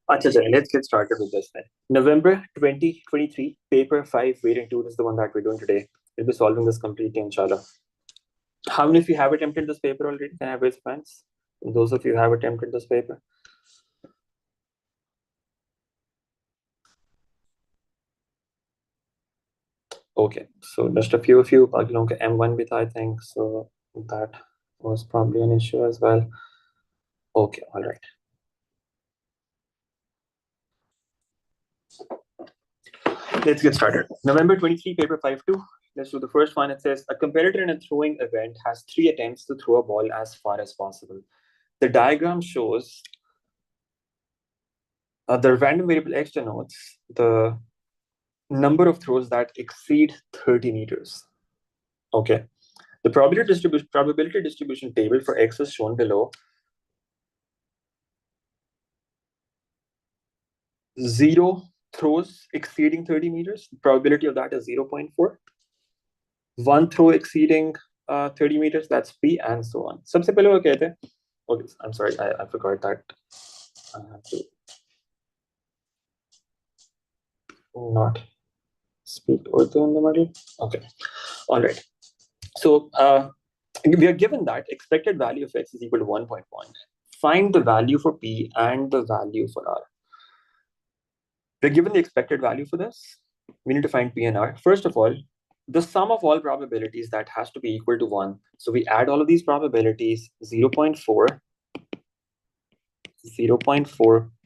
Acha, let's get started with this then. November 2023, paper 5, variant 2 is the one that we're doing today. We'll be solving this completely, inshallah. How many of you have attempted this paper already? Can I have raise hands? Those of you who have attempted this paper. Okay, so just a few of you. बाकी लोगों का M1 भी था, I think. So that was probably an issue as well. Okay, all right. Let's get started. November 23, paper 5-2. Let's do the first one. It says, a competitor in a throwing event has 3 attempts to throw a ball as far as possible. The diagram shows the random variable x denotes the number of throws that exceed 30 meters. Okay. The probability distribution table for x is shown below. 0 throws exceeding 30 meters. The probability of that is 0.4. 1 throw exceeding 30 meters, that's p, and so on. सबसे पहले वो कहते हैं. Okay, I'm sorry, I forgot that. I have to not speak Urdu in the middle. Okay, all right. So we are given that expected value of x is equal to 1.1. Find the value for p and the value for r. We're given the expected value for this. We need to find p and r. First of all, the sum of all probabilities, that has to be equal to 1. So we add all of these probabilities, 0.4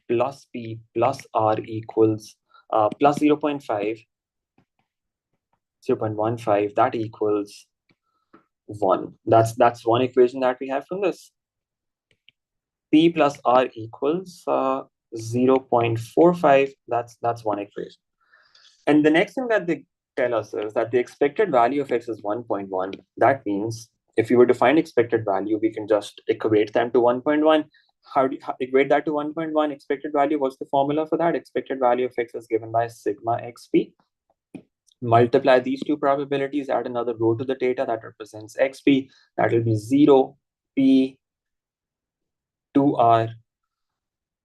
plus p plus r equals plus 0.5, 0.15, that equals 1. That's one equation that we have from this. P plus r equals 0.45. That's one equation. And the next thing that they tell us is that the expected value of x is 1.1. That means if you were to find expected value, we can just equate them to 1.1. How do you equate that to 1.1? Expected value, what's the formula for that? Expected value of x is given by sigma xp. Multiply these two probabilities, add another row to the data that represents xp. That will be 0, p, 2r,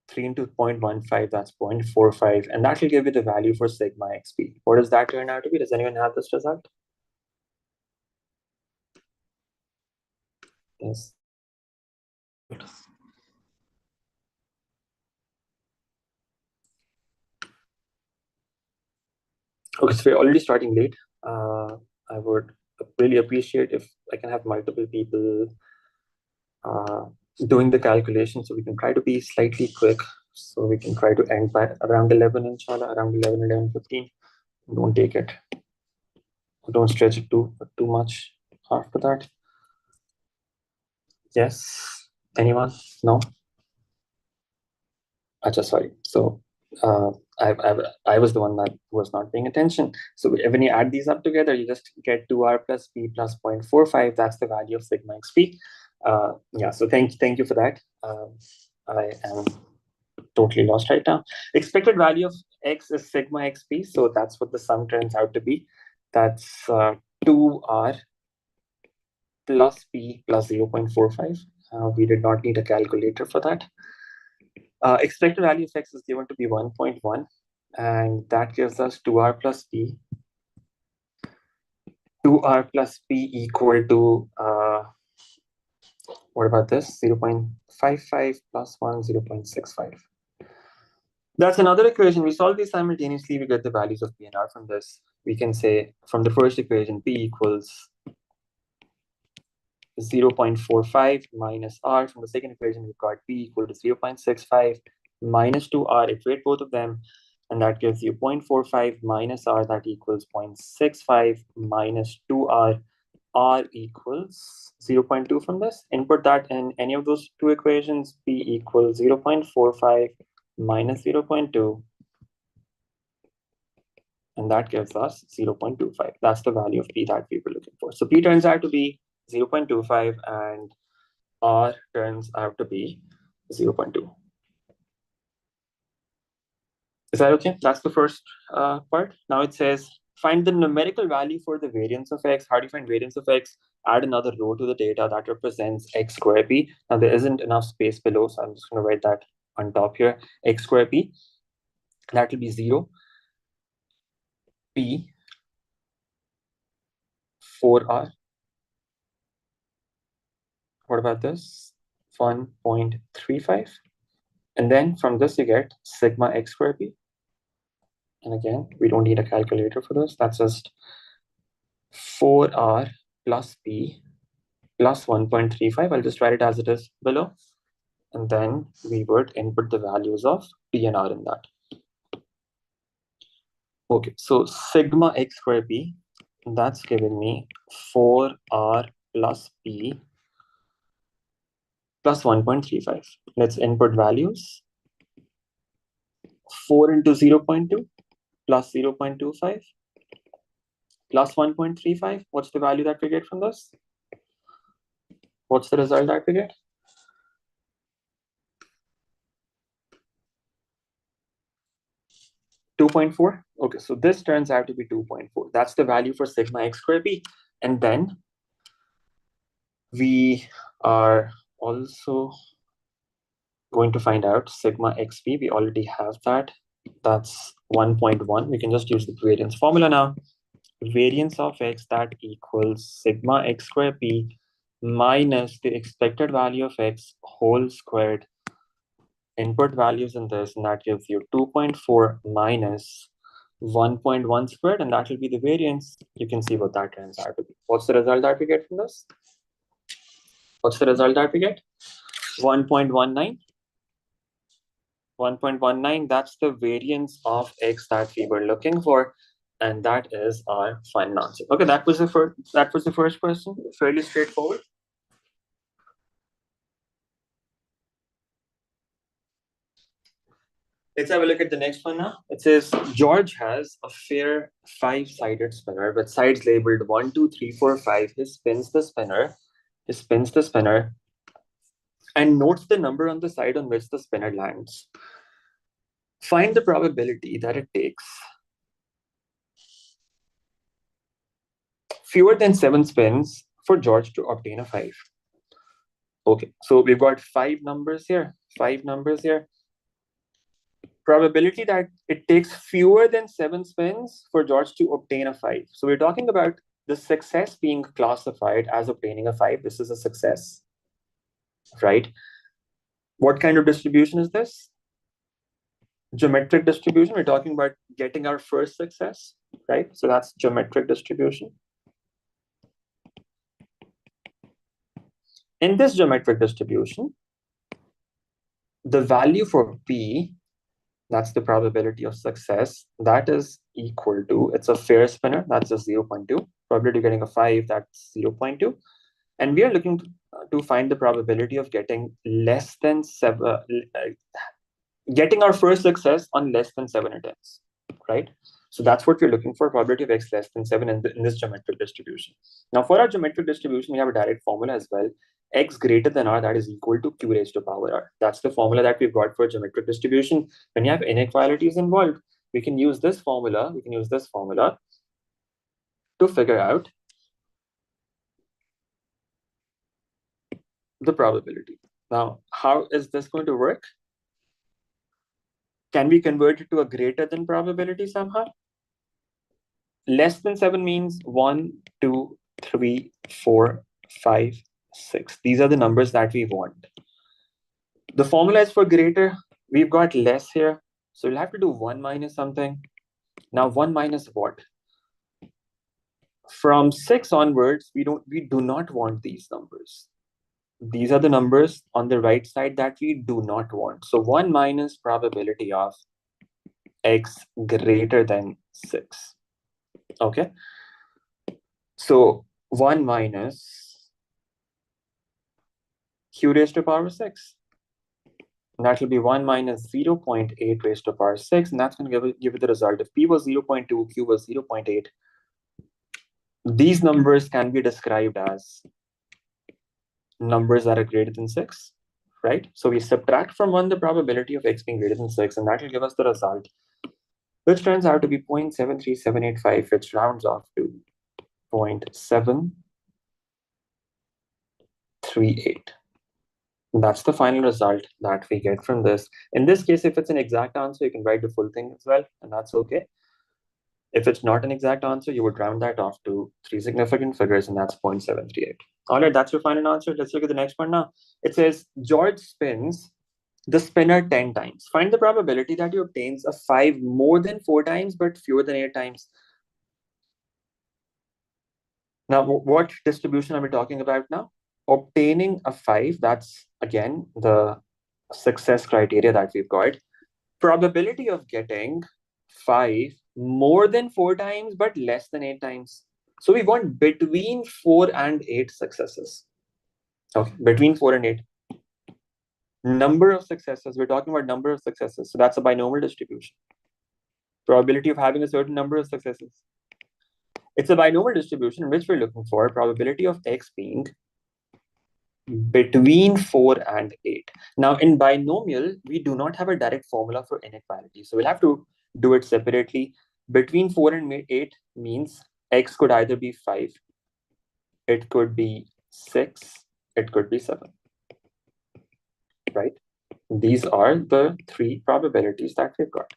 3 into 0.15, that's 0.45. And that will give you the value for sigma xp. What does that turn out to be? Does anyone have this result? Yes. Okay, so we're already starting late. I would really appreciate if I can have multiple people doing the calculation, so we can try to be slightly quick, so we can try to end by around 11, inshallah, around 11, 11:15. Don't take it. Don't stretch it too much after that. Yes? Anyone? No? Acha, sorry. So I was the one that was not paying attention. So when you add these up together, you just get 2r plus p plus 0.45. That's the value of sigma xp. Yeah, so thank you for that. I am totally lost right now. Expected value of x is sigma xp, so that's what the sum turns out to be. That's 2r plus p plus 0.45. We did not need a calculator for that. Expected value of x is given to be 1.1, and that gives us 2r plus p. 2r plus p equal to, what about this? 0.55 plus 1, 0.65. That's another equation. We solve these simultaneously. We get the values of p and r from this. We can say from the first equation, p equals 0.45 minus r. From the second equation, we've got p equal to 0.65 minus 2r. Equate both of them, and that gives you 0.45 minus r. That equals 0.65 minus 2r. R equals 0.2 from this. Input that in any of those two equations. P equals 0.45 minus 0.2. And that gives us 0.25. That's the value of p that we were looking for. So p turns out to be 0.25 and r turns out to be 0.2. Is that okay? That's the first part. Now it says, find the numerical value for the variance of x. How do you find variance of x? Add another row to the data that represents x square p. Now there isn't enough space below, so I'm just going to write that on top here, x square p, that will be 0, p, 4r. What about this? 1.35. And then from this you get sigma x square p. And again, we don't need a calculator for this. That's just 4r plus p plus 1.35. I'll just write it as it is below. And then we would input the values of p and r in that. Okay, so sigma x square p, that's giving me 4r plus p plus 1.35. Let's input values. 4 into 0.2 plus 0.25 plus 1.35. What's the value that we get from this? What's the result that we get? 2.4. Okay, so this turns out to be 2.4. That's the value for sigma x square p. And then we are also going to find out sigma xp. We already have that. That's 1.1. We can just use the variance formula now. Variance of x, that equals sigma x square p minus the expected value of x whole squared. Input values in this, and that gives you 2.4 minus 1.1 squared, and that will be the variance. You can see what that turns out to be. What's the result that we get from this? What's the result that we get? 1.19. 1.19, that's the variance of x that we were looking for, and that is our final answer. Okay, that was the first question. Fairly straightforward. Let's have a look at the next one now. It says George has a fair 5-sided spinner with sides labeled 1, 2, 3, 4, 5. He spins the spinner and notes the number on the side on which the spinner lands. Find the probability that it takes fewer than 7 spins for George to obtain a 5. Okay, so we've got 5 numbers here. Probability that it takes fewer than 7 spins for George to obtain a 5. So we're talking about the success being classified as obtaining a 5. This is a success, right? What kind of distribution is this? Geometric distribution. We're talking about getting our first success, right? So that's geometric distribution. In this geometric distribution, the value for P, that's the probability of success, that is equal to, it's a fair spinner, that's just 0.2. Probability of getting a 5, that's 0.2. And we are looking to find the probability of getting less than 7, getting our first success on less than 7 attempts, right? So that's what we're looking for, probability of x less than 7 in this geometric distribution. Now for our geometric distribution, we have a direct formula as well. X greater than r, that is equal to q raised to power r. That's the formula that we've got for geometric distribution. When you have inequalities involved, we can use this formula. To figure out the probability. Now, how is this going to work? Can we convert it to a greater than probability somehow? Less than 7 means 1, 2, 3, 4, 5, 6. These are the numbers that we want. The formula is for greater. We've got less here. So we'll have to do 1 minus something. Now 1 minus what? From 6 onwards, we do not want these numbers. These are the numbers on the right side that we do not want. So 1 minus probability of x greater than 6. Okay. So 1 minus q raised to power 6. And that will be 1 minus 0.8 raised to power 6. And that's going to give it the result. If p was 0.2, q was 0.8. These numbers can be described as numbers that are greater than 6, right? So we subtract from 1 the probability of x being greater than 6, and that will give us the result, which turns out to be 0.73785, which rounds off to 0.738. That's the final result that we get from this. In this case, if it's an exact answer, you can write the full thing as well, and that's okay. If it's not an exact answer, you would round that off to three significant figures, and that's 0.738. All right, that's your final answer. Let's look at the next one now. It says George spins the spinner 10 times. Find the probability that he obtains a 5 more than 4 times, but fewer than 8 times. Now, what distribution are we talking about now? Obtaining a 5, that's again the success criteria that we've got. Probability of getting 5 more than 4 times, but less than 8 times. So we want between 4 and 8 successes. Okay, between 4 and 8. Number of successes, we're talking about number of successes. So that's a binomial distribution. Probability of having a certain number of successes. It's a binomial distribution in which we're looking for probability of x being between 4 and 8. Now, in binomial, we do not have a direct formula for inequality. So we'll have to do it separately. Between 4 and 8 means x could either be 5, it could be 6, it could be 7. Right? These are the three probabilities that we've got.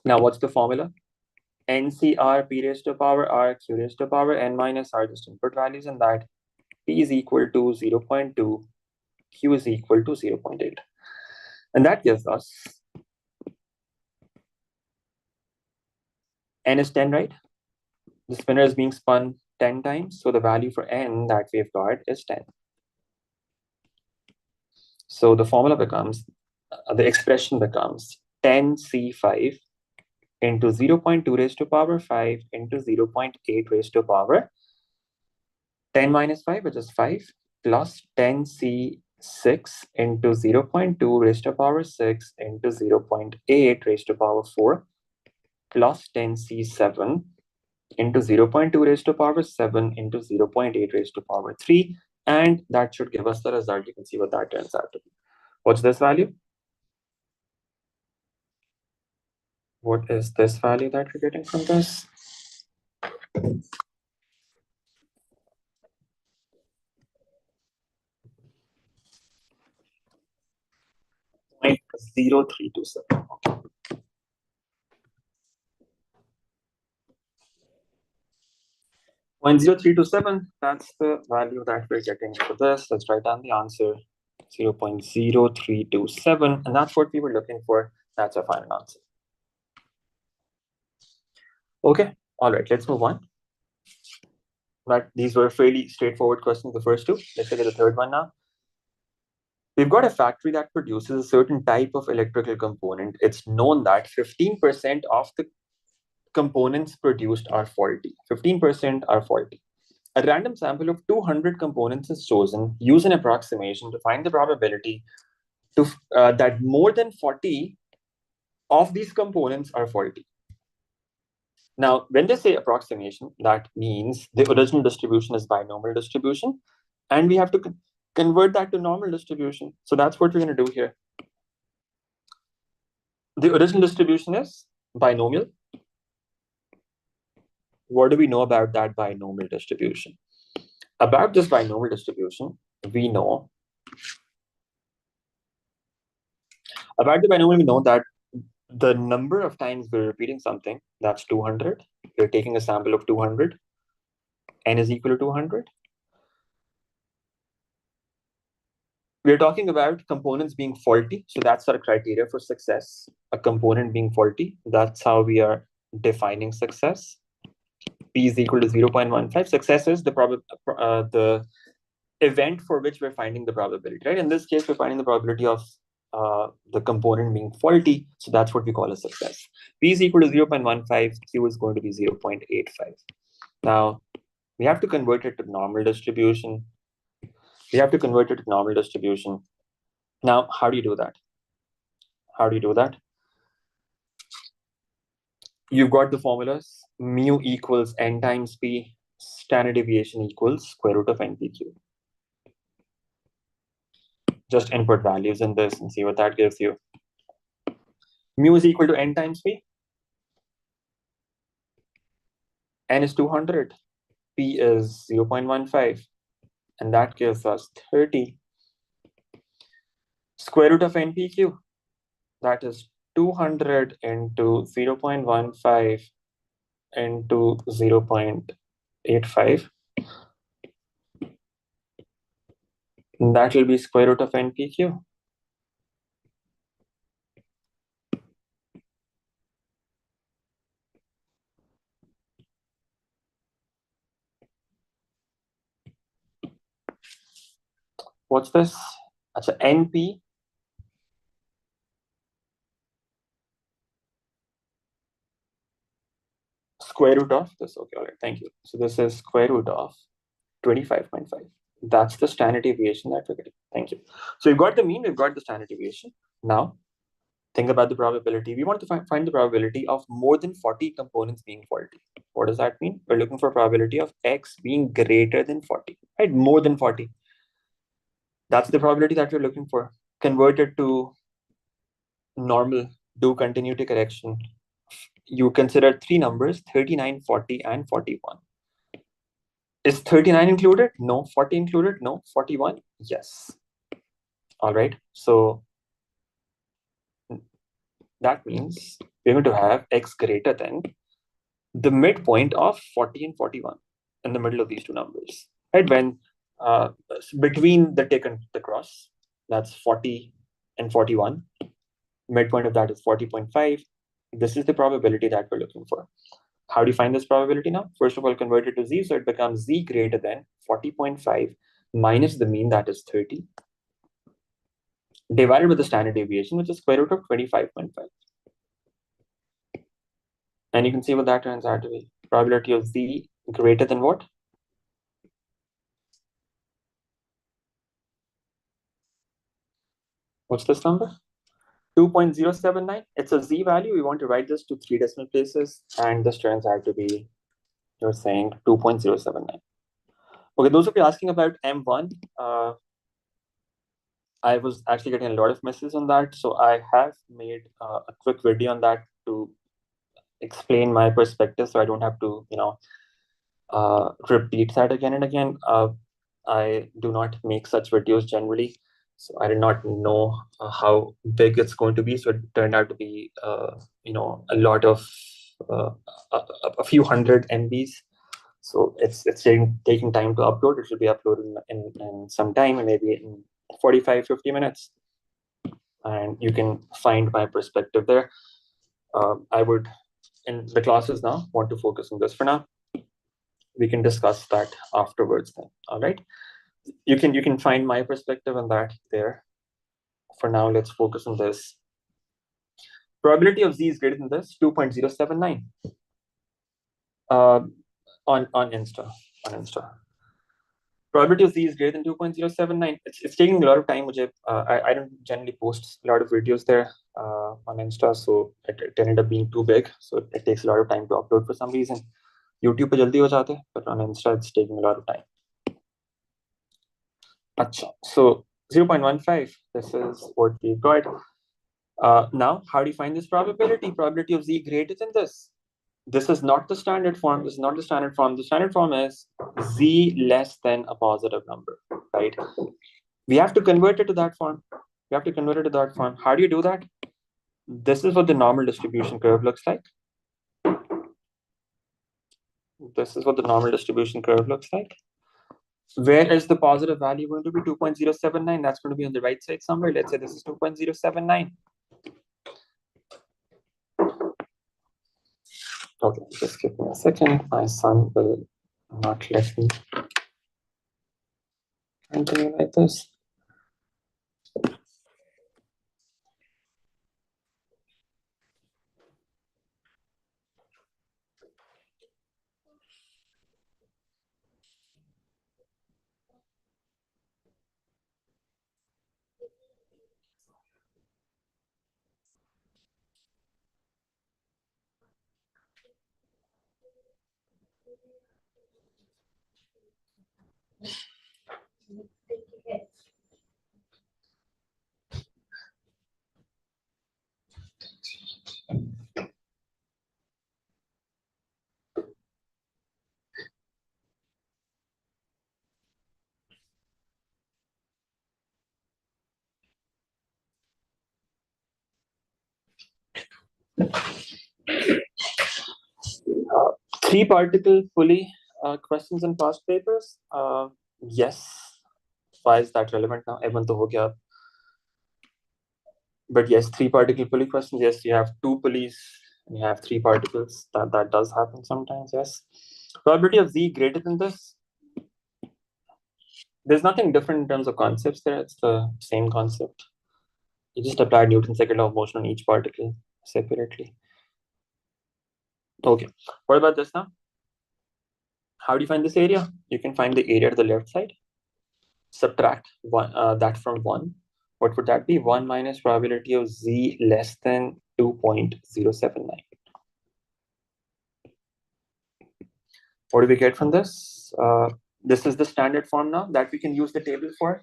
Now, what's the formula? NCR p raised to power r q raised to power n minus r, just input values in that. P is equal to 0.2, q is equal to 0.8. And that gives us n is 10, right? The spinner is being spun 10 times, so the value for n that we've got is 10. So the formula becomes, the expression becomes 10c5 into 0.2 raised to power 5 into 0.8 raised to power 10 minus 5, which is 5, plus 10c6 into 0.2 raised to power 6 into 0.8 raised to power 4, plus 10c7 into 0.2 raised to power 7 into 0.8 raised to power 3. And that should give us the result. You can see what that turns out to be. What's this value? What is this value that we're getting from this? Point 0327. Okay. 0.0327, that's the value that we're getting for this. Let's write down the answer, 0.0327, and that's what we were looking for. That's our final answer. Okay, all right, let's move on. But these were fairly straightforward questions, the first two. Let's look at the third one now. We've got a factory that produces a certain type of electrical component. It's known that 15% of the components produced are faulty. 15% are faulty. A random sample of 200 components is chosen. Use an approximation to find the probability to that more than 40 of these components are faulty. Now, when they say approximation, that means the original distribution is binomial distribution, and we have to convert that to normal distribution. So that's what we're going to do here. The original distribution is binomial. What do we know about that binomial distribution? About this binomial distribution, we know about the binomial, we know that the number of times we're repeating something, that's 200. We're taking a sample of 200. N is equal to 200. We're talking about components being faulty. So that's our criteria for success. A component being faulty. That's how we are defining success. P is equal to 0.15. Success is the event for which we're finding the probability, right? In this case, we're finding the probability of the component being faulty. So that's what we call a success. P is equal to 0.15. Q is going to be 0.85. Now, we have to convert it to normal distribution. Now, how do you do that? You've got the formulas. Mu equals n times p. Standard deviation equals square root of npq. Just input values in this and see what that gives you. Mu is equal to n times p. N is 200. P is 0.15. And that gives us 30. Square root of NPQ, that is 200 into 0.15 into 0.85. That will be square root of NPQ. What's this? Achha, NP square root of this. Okay, all right, thank you. So this is square root of 25.5. That's the standard deviation that we're getting. Thank you. So we've got the mean, we've got the standard deviation. Now, think about the probability. We want to find the probability of more than 40 components being faulty. What does that mean? We're looking for probability of X being greater than 40, right? More than 40. That's the probability that we're looking for. Convert it to normal, do continuity correction. You consider three numbers, 39, 40, and 41. Is 39 included? No. 40 included? No. 41? Yes. All right. So that means we're going to have X greater than the midpoint of 40 and 41 in the middle of these two numbers, right? When between the tick and the cross, that's 40 and 41. Midpoint of that is 40.5. This is the probability that we're looking for. How do you find this probability now? First of all, convert it to z, so it becomes z greater than 40.5 minus the mean, that is 30, divided with the standard deviation, which is square root of 25.5. And you can see what that turns out to be. Probability of z greater than what? What's this number? 2.079. It's a z value. We want to write this to 3 decimal places, and this turns out to be, you're saying 2.079. Okay, those of you asking about M1, I was actually getting a lot of messages on that. So I have made a quick video on that to explain my perspective, so I don't have to, repeat that again and again. I do not make such videos generally, so I did not know how big it's going to be. So it turned out to be, a lot of a few hundred MBs. So it's taking time to upload. It should be uploaded in some time, maybe in 45, 50 minutes. And you can find my perspective there. I would, in the classes now, want to focus on this for now. We can discuss that afterwards then. All right. You can find my perspective on that there. For now, let's focus on this. Probability of z is greater than this, 2.079. On Insta. On Insta. Probability of z is greater than 2.079. It's taking a lot of time. I don't generally post a lot of videos there on Insta, so it ended up being too big. So it takes a lot of time to upload for some reason. YouTube पे जल्दी हो जाते, but on Insta it's taking a lot of time. Achha. So 0.15, this is what we got. Now, how do you find this probability? Probability of z greater than this. This is not the standard form. This is not the standard form. The standard form is z less than a positive number, right? We have to convert it to that form. We have to convert it to that form. How do you do that? This is what the normal distribution curve looks like. This is what the normal distribution curve looks like. Where is the positive value going to be? 2.079. That's going to be on the right side somewhere. Let's say this is 2.079. Okay, just give me a second. My son will not let me continue like this. Three particle pulley questions in past papers. Yes. Why is that relevant now? Everyone to ho gaya. But yes, three particle pulley questions. Yes, you have two pulleys and you have three particles. That does happen sometimes. Yes. Probability of z greater than this. There's nothing different in terms of concepts there. It's the same concept. You just apply Newton's second law of motion on each particle separately. Okay. What about this now? How do you find this area? You can find the area to the left side. Subtract that from 1. What would that be? 1 minus probability of z less than 2.079. What do we get from this? This is the standard form now that we can use the table for.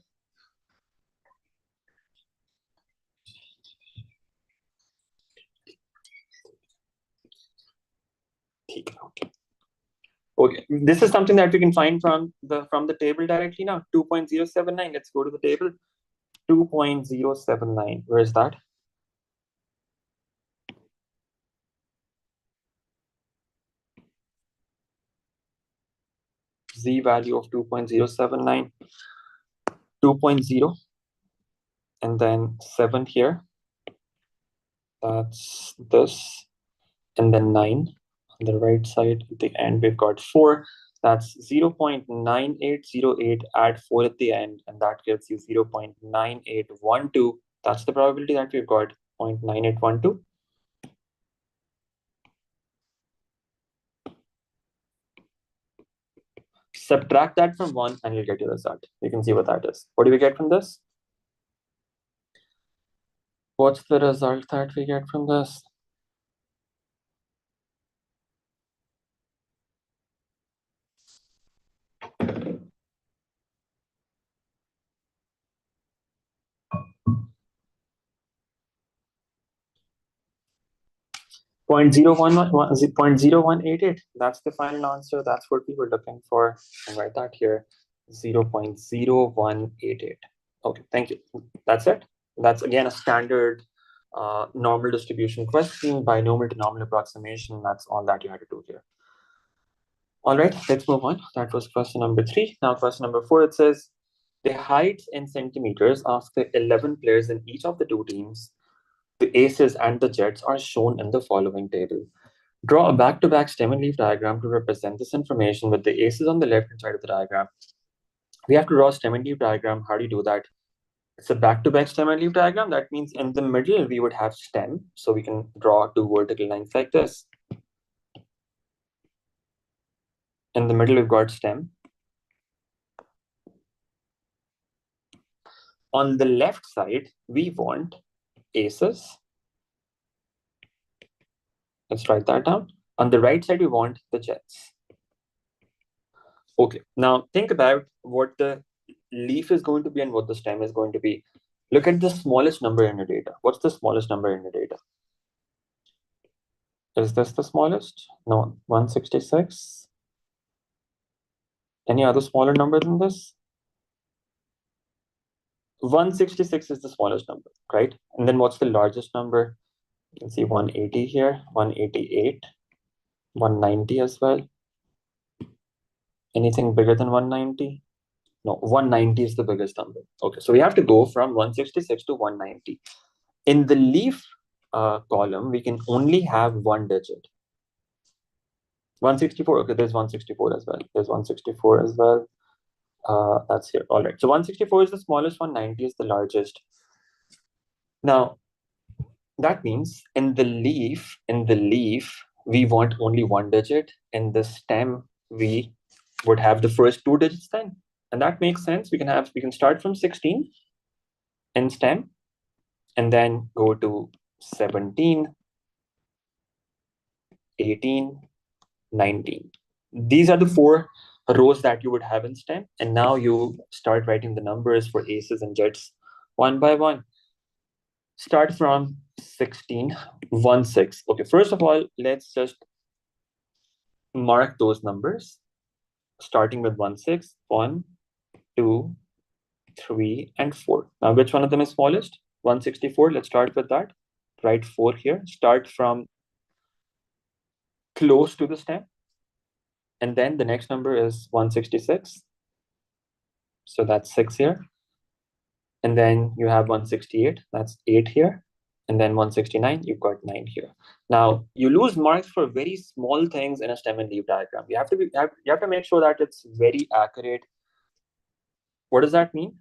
Okay, this is something that we can find from the table directly now. 2.079. Let's go to the table. 2.079. Where is that? Z value of 2.079. 2.0 and then 7 here. That's this. And then 9 on the right side at the end. We've got 4. That's 0.9808. Add 4 at the end, and that gives you 0.9812. That's the probability that we've got, 0.9812. Subtract that from 1 and you'll get your result. You can see what that is. What do we get from this? What's the result that we get from this? 0.0188. That's the final answer. That's what we were looking for. And write that here, 0.0188. Okay, thank you. That's it. That's again a standard normal distribution question, binomial to normal approximation. That's all that you had to do here. All right, let's move on. That was question number 3. Now question number 4, it says, the heights in centimeters of the 11 players in each of the two teams, the aces and the jets, are shown in the following table. Draw a back-to-back stem and leaf diagram to represent this information with the aces on the left-hand side of the diagram. We have to draw a stem and leaf diagram. How do you do that? It's a back-to-back stem and leaf diagram. That means in the middle, we would have stem. So we can draw two vertical lines like this. In the middle, we've got stem. On the left side, we want aces. Let's write that down. On the right side, we want the jets. Okay, now think about what the leaf is going to be and what the stem is going to be. Look at the smallest number in the data. What's the smallest number in the data? Is this the smallest? No, 166. Any other smaller number than this? 166 is the smallest number, right? And then what's the largest number? You can see 180 here, 188, 190 as well. Anything bigger than 190? No, 190 is the biggest number. Okay, so we have to go from 166 to 190. In the leaf column, we can only have one digit. 164, okay, there's 164 as well. There's 164 as well. That's here. All right. So 164 is the smallest, 190 is the largest. Now, that means in the leaf, we want only one digit. In the stem, we would have the first two digits then. And that makes sense. We can start from 16 in stem and then go to 17, 18, 19. These are the 4 rows that you would have in stem. And now you start writing the numbers for aces and jets one by one. Start from 16, 1, 6. Okay, first of all, let's just mark those numbers. Starting with 1, 6, 1, 2, 3, and 4. Now, which one of them is smallest? 164. Let's start with that. write 4 here, start from close to the stem, and then the next number is 166. So that's 6 here. And then you have 168, that's 8 here. And then 169, you've got 9 here. Now, you lose marks for very small things in a stem and leaf diagram. You have to make sure that it's very accurate. What does that mean?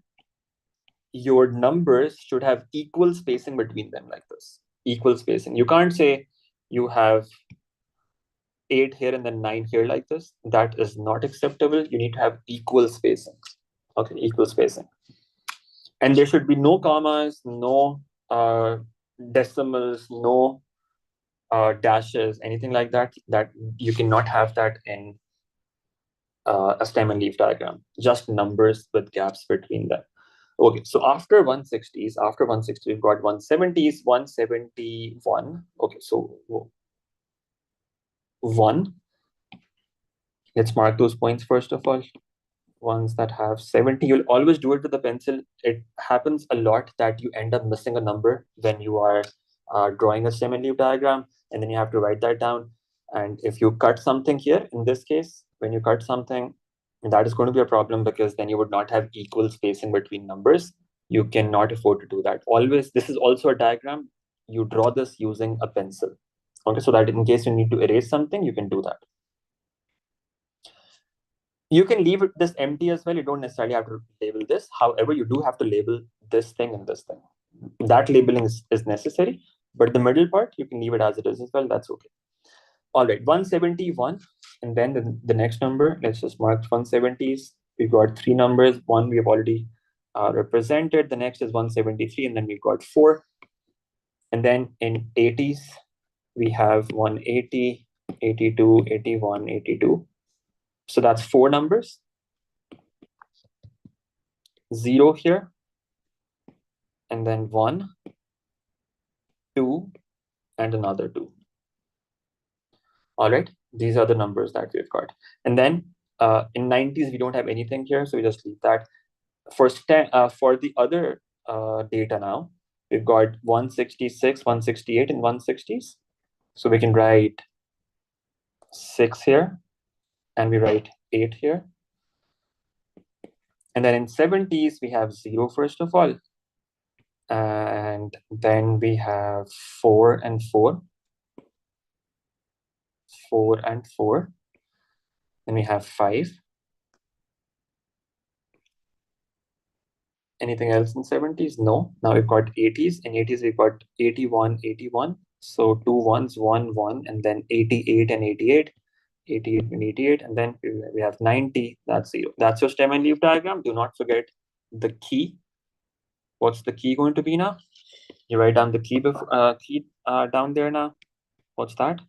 Your numbers should have equal spacing between them, like this. Equal spacing. You can't say you have 8 here and then 9 here like this. That is not acceptable. You need to have equal spacing. Okay, equal spacing. And there should be no commas, no decimals, no dashes, anything like that. That you cannot have that in a stem and leaf diagram. Just numbers with gaps between them. Okay, so after 160s, we've got 170s, 171. Okay, so 1. Let's mark those points first of all. Ones that have 70, you'll always do it with a pencil. It happens a lot that you end up missing a number when you are drawing a stem and leaf diagram, and then you have to write that down. And if you cut something here, in this case, when you cut something, that is going to be a problem because then you would not have equal spacing between numbers. You cannot afford to do that. Always, this is also a diagram. You draw this using a pencil. Okay, so that in case you need to erase something, you can do that. You can leave this empty as well. You don't necessarily have to label this. However, you do have to label this thing and this thing. That labeling is necessary, but the middle part, you can leave it as it is as well. That's okay. All right, 171. And then the next number, let's just mark 170s. We've got 3 numbers. One we have already represented. The next is 173, and then we've got 4. And then in 80s, we have 180, 82, 81, 82. So that's 4 numbers. 0 here, and then 1, 2, and another 2. All right, these are the numbers that we've got. And then in 90s, we don't have anything here, so we just leave that. For the other data now, we've got 166, 168, and 160s. So we can write 6 here, and we write 8 here. And then in 70s, we have 0 first of all. And then we have 4 and 4. 4 and 4. Then we have 5. Anything else in 70s? No. Now we've got 80s. In 80s, we've got 81, 81. So 2 ones, 1, 1, and then 88 and 88. 88 and 88. And then we have 90. That's 0. That's your stem and leaf diagram. Do not forget the key. What's the key going to be now? You write down the key down there now. What's that?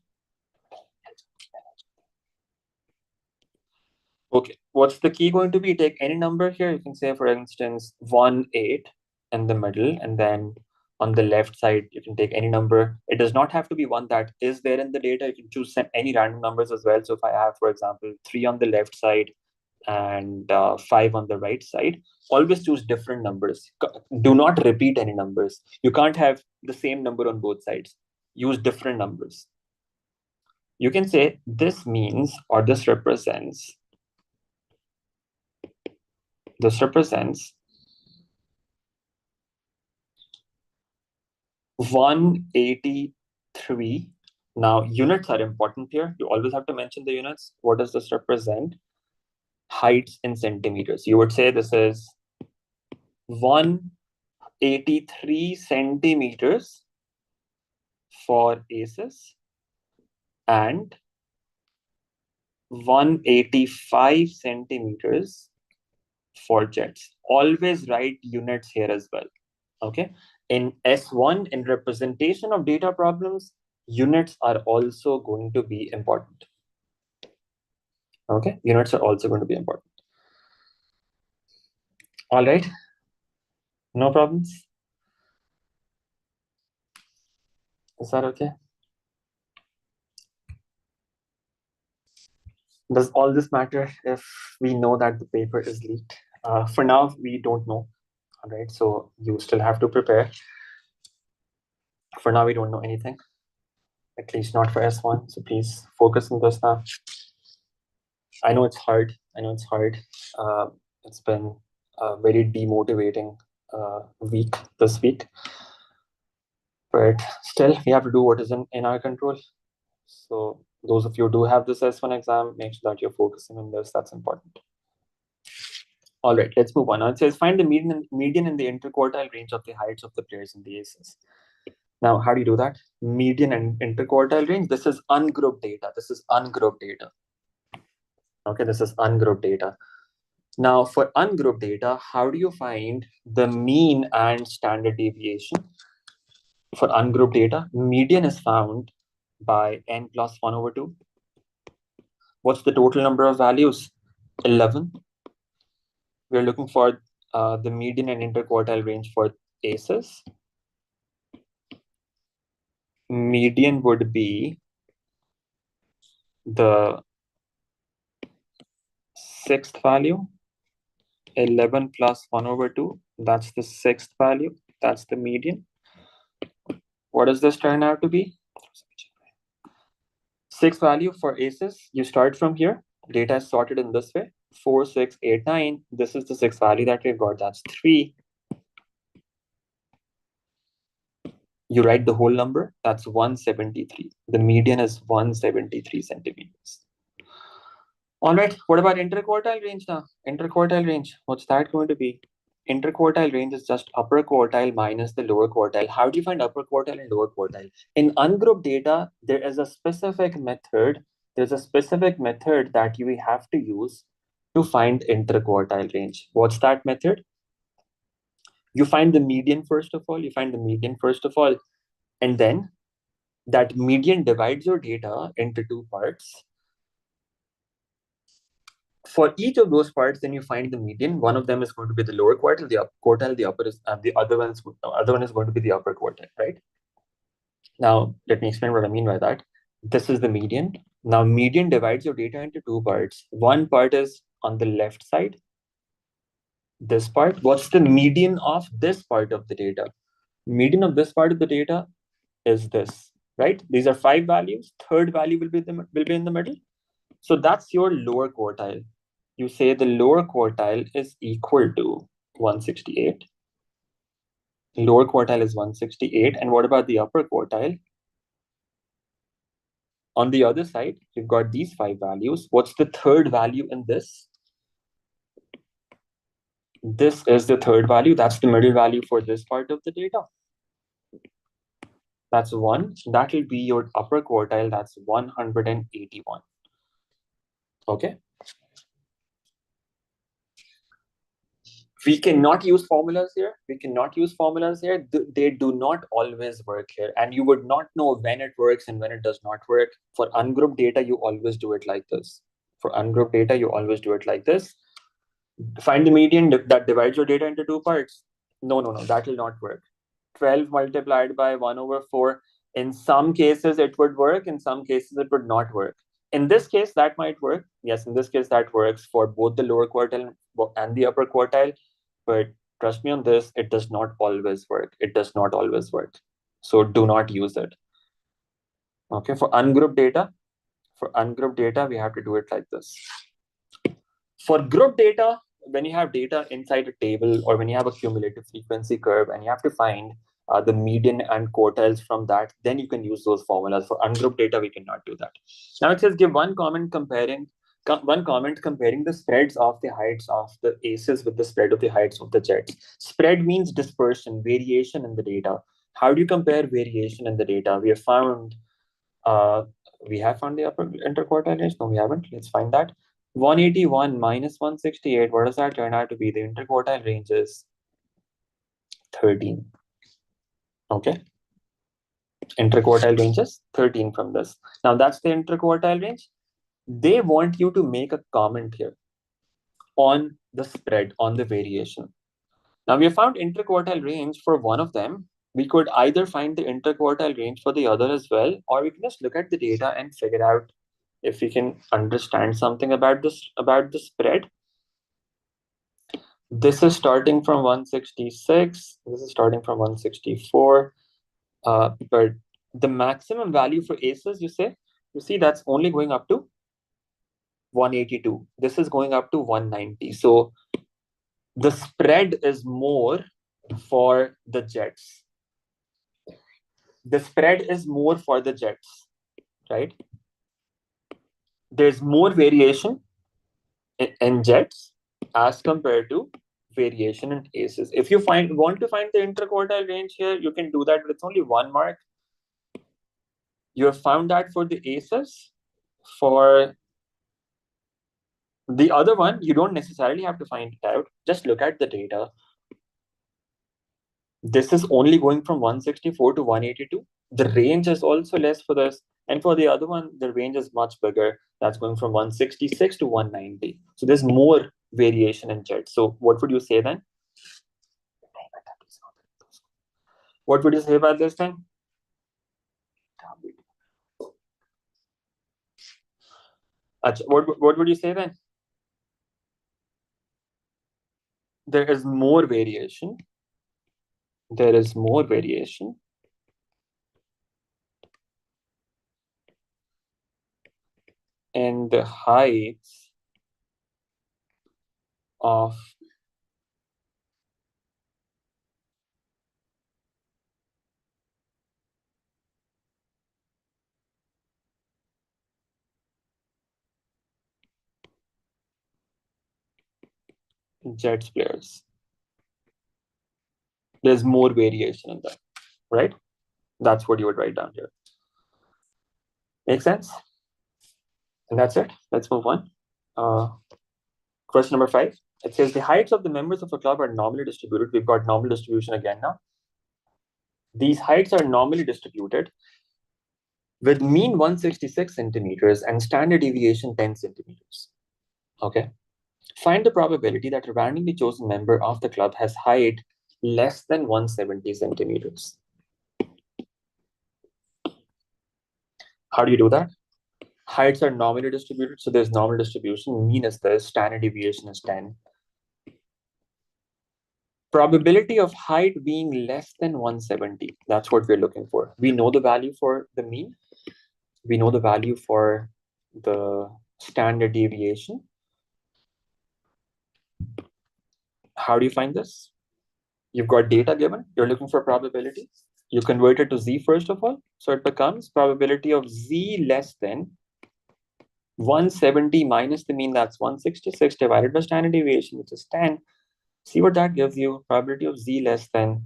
Okay, what's the key going to be? Take any number here. You can say, for instance, 1, 8 in the middle, and then on the left side, you can take any number. It does not have to be one that is there in the data. You can choose any random numbers as well. So if I have, for example, 3 on the left side and 5 on the right side, always choose different numbers. Do not repeat any numbers. You can't have the same number on both sides. Use different numbers. You can say this means, or this represents 183. Now, units are important here. You always have to mention the units. What does this represent? Heights in centimeters. You would say this is 183 centimeters for aces and 185 centimeters for jets. Always write units here as well. Okay. In S1, in representation of data problems, units are also going to be important. Okay, units are also going to be important. All right, no problems. Is that okay? Does all this matter if we know that the paper is leaked? For now, we don't know. All right, so you still have to prepare. For now, we don't know anything, at least not for S1. So please focus on this now. I know it's hard. It's been a very demotivating week this week, but still we have to do what is in our control. So those of you who do have this S1 exam, make sure that you're focusing on this. That's important. All right, let's move on. Now it says find the median in the interquartile range of the heights of the players in the aces. Now, how do you do that? Median and interquartile range. This is ungrouped data. Okay, this is ungrouped data. Now, for ungrouped data, how do you find the mean and standard deviation? For ungrouped data, median is found by n plus 1 over 2. What's the total number of values? 11. We're looking for the median and interquartile range for aces. Median would be the sixth value. 11 plus 1 over 2. That's the sixth value. That's the median. What does this turn out to be? Sixth value for aces. You start from here. Data is sorted in this way. 4, 6, 8, 9. This is the sixth value that we've got. That's 3. You write the whole number. That's 173. The median is 173 centimeters. All right. What about interquartile range now? Interquartile range. What's that going to be? Interquartile range is just upper quartile minus the lower quartile. How do you find upper quartile and lower quartile? In ungrouped data, there is a specific method. There's a specific method that you have to use to find interquartile range. What's that method? You find the median first of all. And then that median divides your data into two parts. For each of those parts, then you find the median. One of them is going to be the lower quartile, the upper quartile, the other one is going to be the upper quartile, right? Now, let me explain what I mean by that. This is the median. Now, median divides your data into two parts. One part is on the left side. This part. What's the median of this part of the data? Median of this part of the data is this, right? These are 5 values. Third value will be in the middle. So that's your lower quartile. You say the lower quartile is equal to 168. Lower quartile is 168. And what about the upper quartile? On the other side, you've got these 5 values. What's the third value in this? This is the third value. That's the middle value for this part of the data. That's 1. That will be your upper quartile. That's 181. Okay. We cannot use formulas here. They do not always work here. And you would not know when it works and when it does not work. For ungrouped data, you always do it like this. Find the median that divides your data into two parts. No, that will not work. 12 multiplied by 1 over 4. In some cases, it would work. In some cases, it would not work. In this case, that might work. Yes, in this case, that works for both the lower quartile and the upper quartile. But trust me on this, it does not always work. So do not use it. Okay, for ungrouped data, we have to do it like this. For group data, when you have data inside a table or when you have a cumulative frequency curve and you have to find the median and quartiles from that, then you can use those formulas. For ungrouped data, we cannot do that. Now it says give one comment comparing the spreads of the heights of the aces with the spread of the heights of the jets. Spread means dispersion, variation in the data. How do you compare variation in the data? We have found the upper interquartile range. No, we haven't. Let's find that. 181 minus 168. What does that turn out to be? The interquartile range is 13. Okay. Interquartile range is 13 from this. Now that's the interquartile range. They want you to make a comment here on the spread, on the variation. Now we have found interquartile range for one of them. We could either find the interquartile range for the other as well, or we can just look at the data and figure out if we can understand something about the spread. This is starting from 166. This is starting from 164. But the maximum value for aces, you see that's only going up to 182. This is going up to 190. So the spread is more for the jets. The spread is more for the jets, right? There's more variation in jets as compared to variation in aces. If you want to find the interquartile range here, you can do that, but it's only 1 mark. You have found that for the aces. For the other one, you don't necessarily have to find it out. Just look at the data. This is only going from 164 to 182. The range is also less for this. And for the other one, the range is much bigger. That's going from 166 to 190. So there's more variation in jets. So what would you say then? What would you say about this then? What would you say then? There is more variation. There is more variation in the heights of Jets players. There's more variation in that, right? That's what you would write down here. Make sense? And that's it. Let's move on. Question number 5. It says the heights of the members of a club are normally distributed. We've got normal distribution again now. These heights are normally distributed with mean 166 centimeters and standard deviation 10 centimeters. Okay. Find the probability that a randomly chosen member of the club has height less than 170 centimeters. How do you do that? Heights are normally distributed, so there's normal distribution. Mean is this, standard deviation is 10. Probability of height being less than 170, that's what we're looking for. We know the value for the mean. We know the value for the standard deviation. How do you find this? You've got data given. You're looking for probability. You convert it to z first of all. So it becomes probability of z less than 170 minus the mean, that's 166, divided by standard deviation, which is 10. See what that gives you. Probability of z less than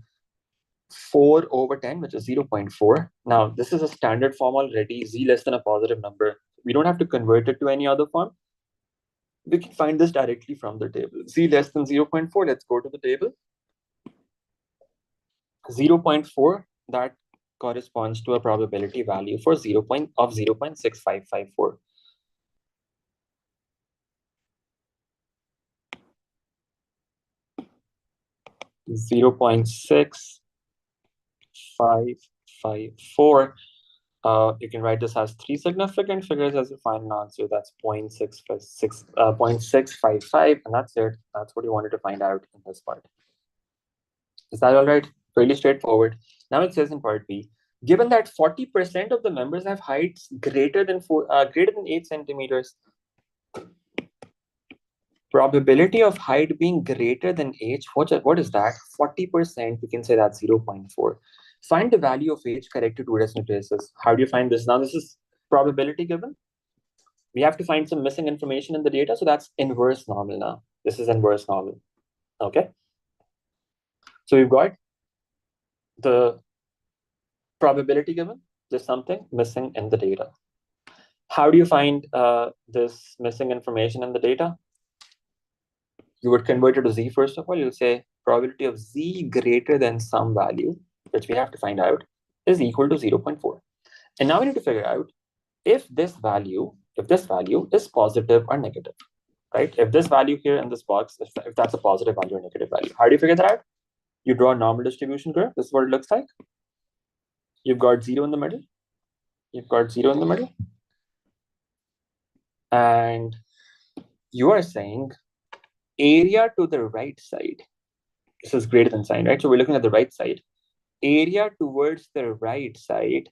4 over 10, which is 0.4. Now, this is a standard form already, z less than a positive number. We don't have to convert it to any other form. We can find this directly from the table. Z less than 0.4, let's go to the table. 0.4, that corresponds to a probability value for 0.6554. 0.6554. You can write this as 3 significant figures as your final answer. That's 0.655, and that's it. That's what you wanted to find out in this part. Is that all right? Fairly straightforward. Now it says in part B, given that 40% of the members have heights greater than 8 centimeters, probability of height being greater than h, what is that? 40%, we can say that's 0.4. Find the value of h corrected to decimal places. How do you find this? Now this is probability given. We have to find some missing information in the data, so that's inverse normal now. This is inverse normal, okay? So we've got the probability given, there's something missing in the data. How do you find this missing information in the data? You would convert it to z first of all. You'll say probability of z greater than some value, which we have to find out, is equal to 0.4. And now we need to figure out if this value is positive or negative, right? If this value here in this box, if that's a positive value or negative value. How do you figure that out? You draw a normal distribution curve. This is what it looks like. You've got 0 in the middle. You've got 0 in the middle. And you are saying area to the right side. This is greater than sign, right? So we're looking at the right side. area towards the right side,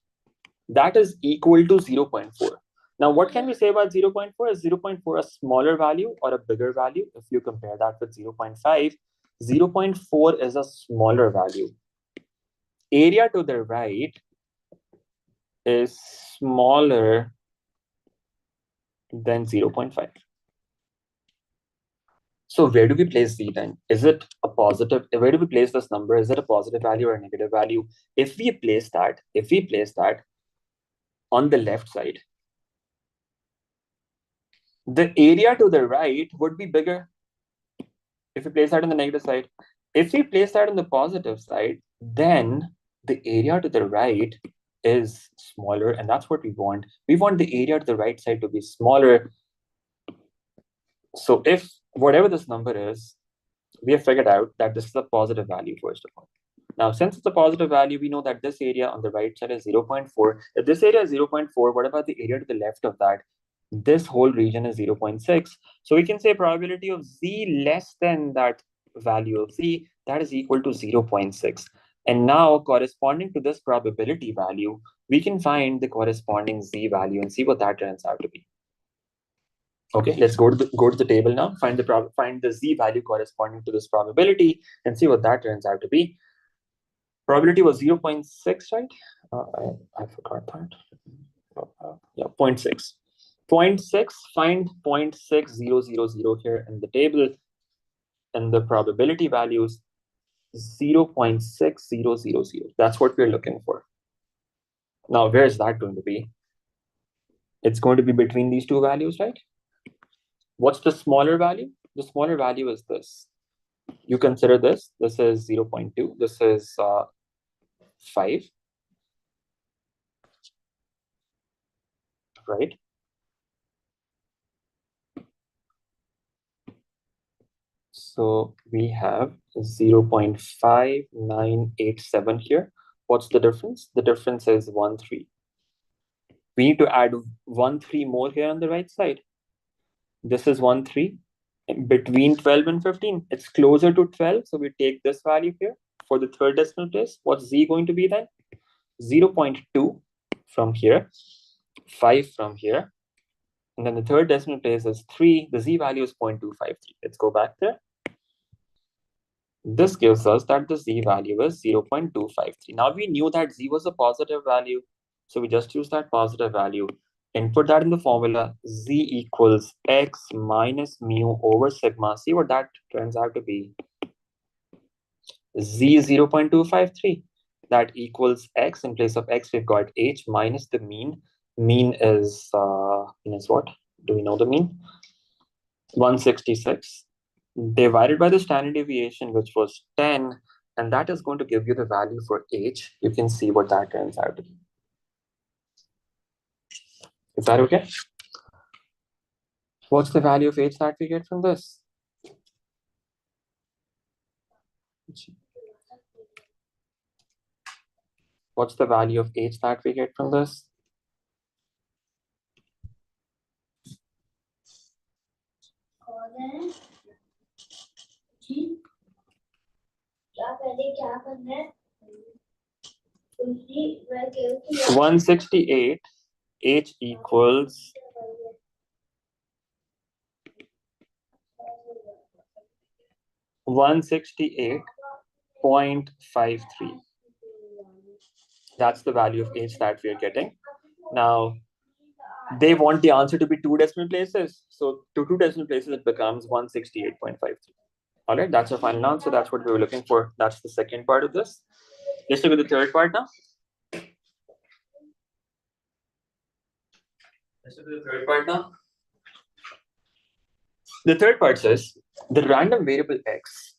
that is equal to 0.4. Now, what can we say about 0.4? Is 0.4 a smaller value or a bigger value? If you compare that with 0.5, 0.4 is a smaller value. Area to the right is smaller than 0.5. So where do we place z then? Is it a positive? Where do we place this number? Is it a positive value or a negative value? If we place that on the left side, the area to the right would be bigger. If we place that on the negative side, if we place that on the positive side, then the area to the right is smaller, and that's what we want. We want the area to the right side to be smaller. So if whatever this number is, we have figured out that this is a positive value, first of all. Now, since it's a positive value, we know that this area on the right side is 0.4. If this area is 0.4, what about the area to the left of that? This whole region is 0.6. So we can say probability of z less than that value of z, that is equal to 0.6. And now, corresponding to this probability value, we can find the corresponding z value and see what that turns out to be. Okay, let's go to the table now. Find the z value corresponding to this probability and see what that turns out to be. Probability was 0.6, right? I forgot that. Yeah, 0.6. 0.6, find 0.6000 here in the table, and the probability values 0.6000. That's what we're looking for. Now, where is that going to be? It's going to be between these two values, right? What's the smaller value? The smaller value is this. You consider this. This is 0.2. This is 5. Right? So we have 0.5987 here. What's the difference? The difference is 1, 3. We need to add 1, 3 more here on the right side. This is 1, 3. Between 12 and 15, it's closer to 12. So we take this value here for the third decimal place. What's z going to be then? 0.2 from here, 5 from here. And then the third decimal place is 3. The z value is 0.253. Let's go back there. This gives us that the z value is 0.253. Now we knew that z was a positive value. So we just use that positive value and put that in the formula. Z equals x minus mu over sigma. See what that turns out to be. Z is 0.253. That equals x. In place of x, we've got h minus the mean. Mean is what? Do we know the mean? 166. Divided by the standard deviation, which was 10, and that is going to give you the value for h. You can see what that turns out to be. Is that okay? What's the value of h that we get from this? What's the value of h that we get from this? $168. 168. H equals 168.53. That's the value of h that we are getting. Now, they want the answer to be 2 decimal places. So to 2 decimal places, it becomes 168.53. All right, that's our final answer. That's what we were looking for. That's the second part of this. Let's look at the third part now. The third part says the random variable x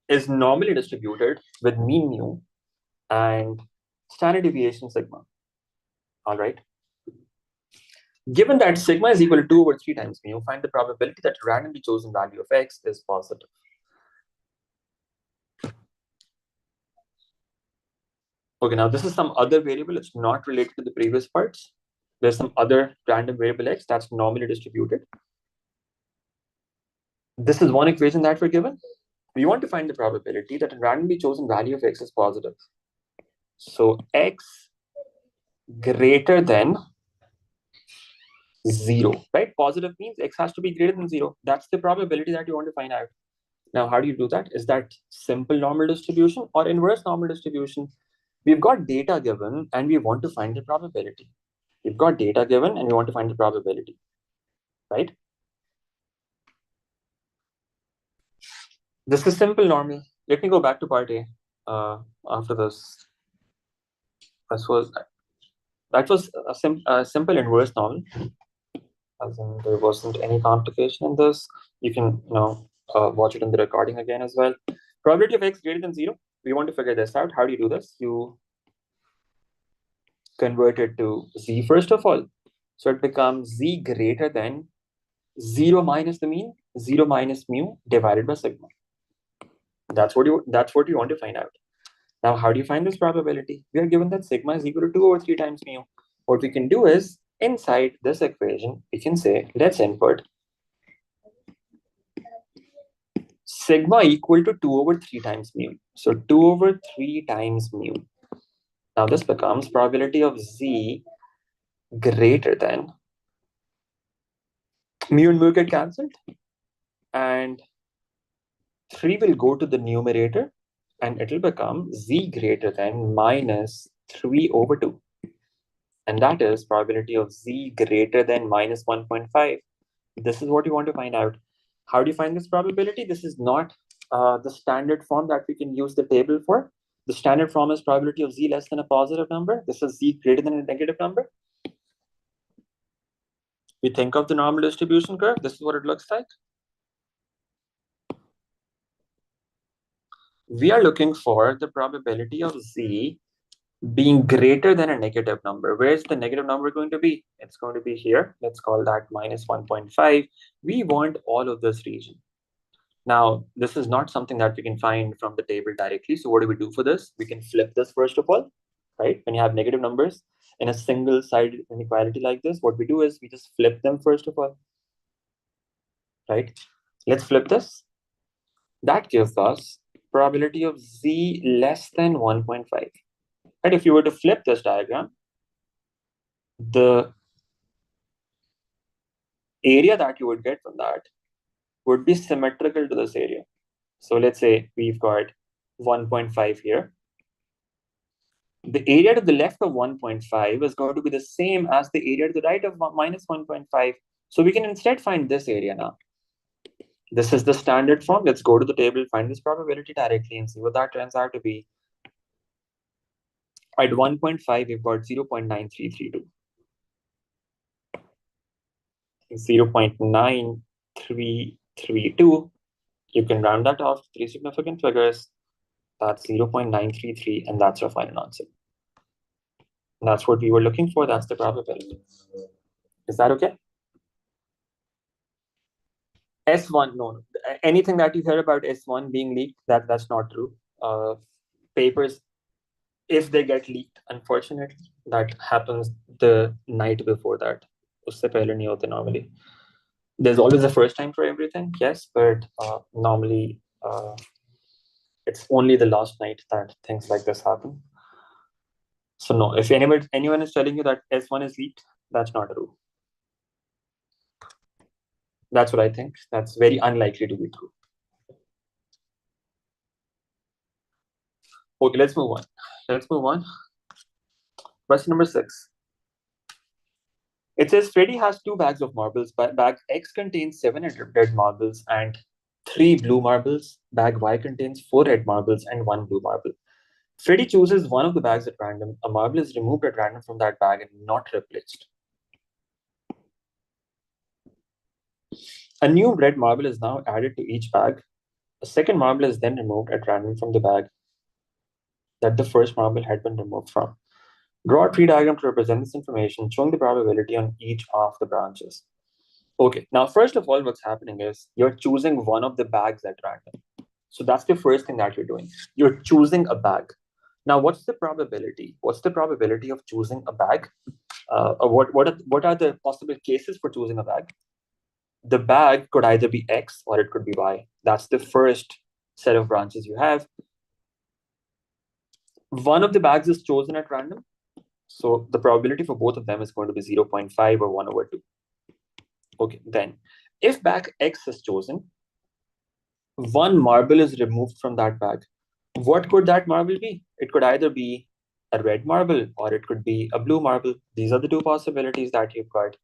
is normally distributed with mean mu and standard deviation sigma. All right. Given that sigma is equal to 2 over 3 times mu, find the probability that randomly chosen value of x is positive. Okay, now this is some other variable. It's not related to the previous parts. There's some other random variable x that's normally distributed. This is one equation that we're given. We want to find the probability that a randomly chosen value of x is positive. So X greater than 0, right? Positive means X has to be greater than 0. That's the probability that you want to find out. Now, how do you do that? Is that simple normal distribution or inverse normal distribution? We've got data given and we want to find the probability. We've got data given and we want to find the probability, right? This is simple normal. Let me go back to part A after this. That was a simple inverse normal, as in there wasn't any complication in this. You can watch it in the recording again as well. Probability of X greater than 0. We want to figure this out. How do you do this? You convert it to Z first of all. So it becomes Z greater than 0 minus the mean, 0 minus mu divided by sigma. That's what you want to find out. Now, how do you find this probability? We are given that sigma is equal to 2 over 3 times mu. What we can do is, inside this equation, we can say, let's input sigma equal to 2 over 3 times mu. So 2 over 3 times mu. Now this becomes probability of Z greater than, mu and mu get cancelled, and 3 will go to the numerator, and it will become Z greater than minus 3 over 2. And that is probability of Z greater than minus 1.5. This is what you want to find out. How do you find this probability? This is not the standard form that we can use the table for. The standard form is probability of Z less than a positive number. This is Z greater than a negative number. We think of the normal distribution curve. This is what it looks like. We are looking for the probability of Z being greater than a negative number. Where is the negative number going to be? It's going to be here. Let's call that minus 1.5. We want all of this region. Now, this is not something that we can find from the table directly. So what do we do for this? We can flip this first of all, right? When you have negative numbers in a single-sided inequality like this, what we do is we just flip them first of all, right? Let's flip this. That gives us probability of Z less than 1.5. Right? If you were to flip this diagram, the area that you would get from that would be symmetrical to this area. So let's say we've got 1.5 here. The area to the left of 1.5 is going to be the same as the area to the right of minus 1.5. So we can instead find this area now. This is the standard form. Let's go to the table, find this probability directly and see what that turns out to be. At 1.5, we've got 0.9332. 0.9332. You can round that off to 3 significant figures. That's 0.933, and that's your final answer. And that's what we were looking for. That's the probability. Is that okay? S1, no. Anything that you hear about S1 being leaked, that's not true. Papers, if they get leaked, unfortunately, that happens the night before that. Usse pehle nahi hote normally. There's always a first time for everything, yes, but normally it's only the last night that things like this happen. So no, if anyone is telling you that S1 is leaked, that's not true. That's what I think. That's very unlikely to be true. Okay, let's move on. Question number 6. It says Freddy has 2 bags of marbles. Bag X contains 7 red marbles and 3 blue marbles. Bag Y contains 4 red marbles and 1 blue marble. Freddy chooses one of the bags at random. A marble is removed at random from that bag and not replaced. A new red marble is now added to each bag. A second marble is then removed at random from the bag that the first marble had been removed from. Draw a tree diagram to represent this information, showing the probability on each of the branches. Okay, now first of all, what's happening is you're choosing one of the bags at random. So that's the first thing that you're doing. You're choosing a bag. Now, what's the probability? What's the probability of choosing a bag? What are the possible cases for choosing a bag? The bag could either be X or it could be Y. That's the first set of branches you have. One of the bags is chosen at random. So the probability for both of them is going to be 0.5 or 1/2. Okay, then if bag X is chosen, one marble is removed from that bag. What could that marble be? It could either be a red marble or it could be a blue marble. These are the two possibilities that you've got.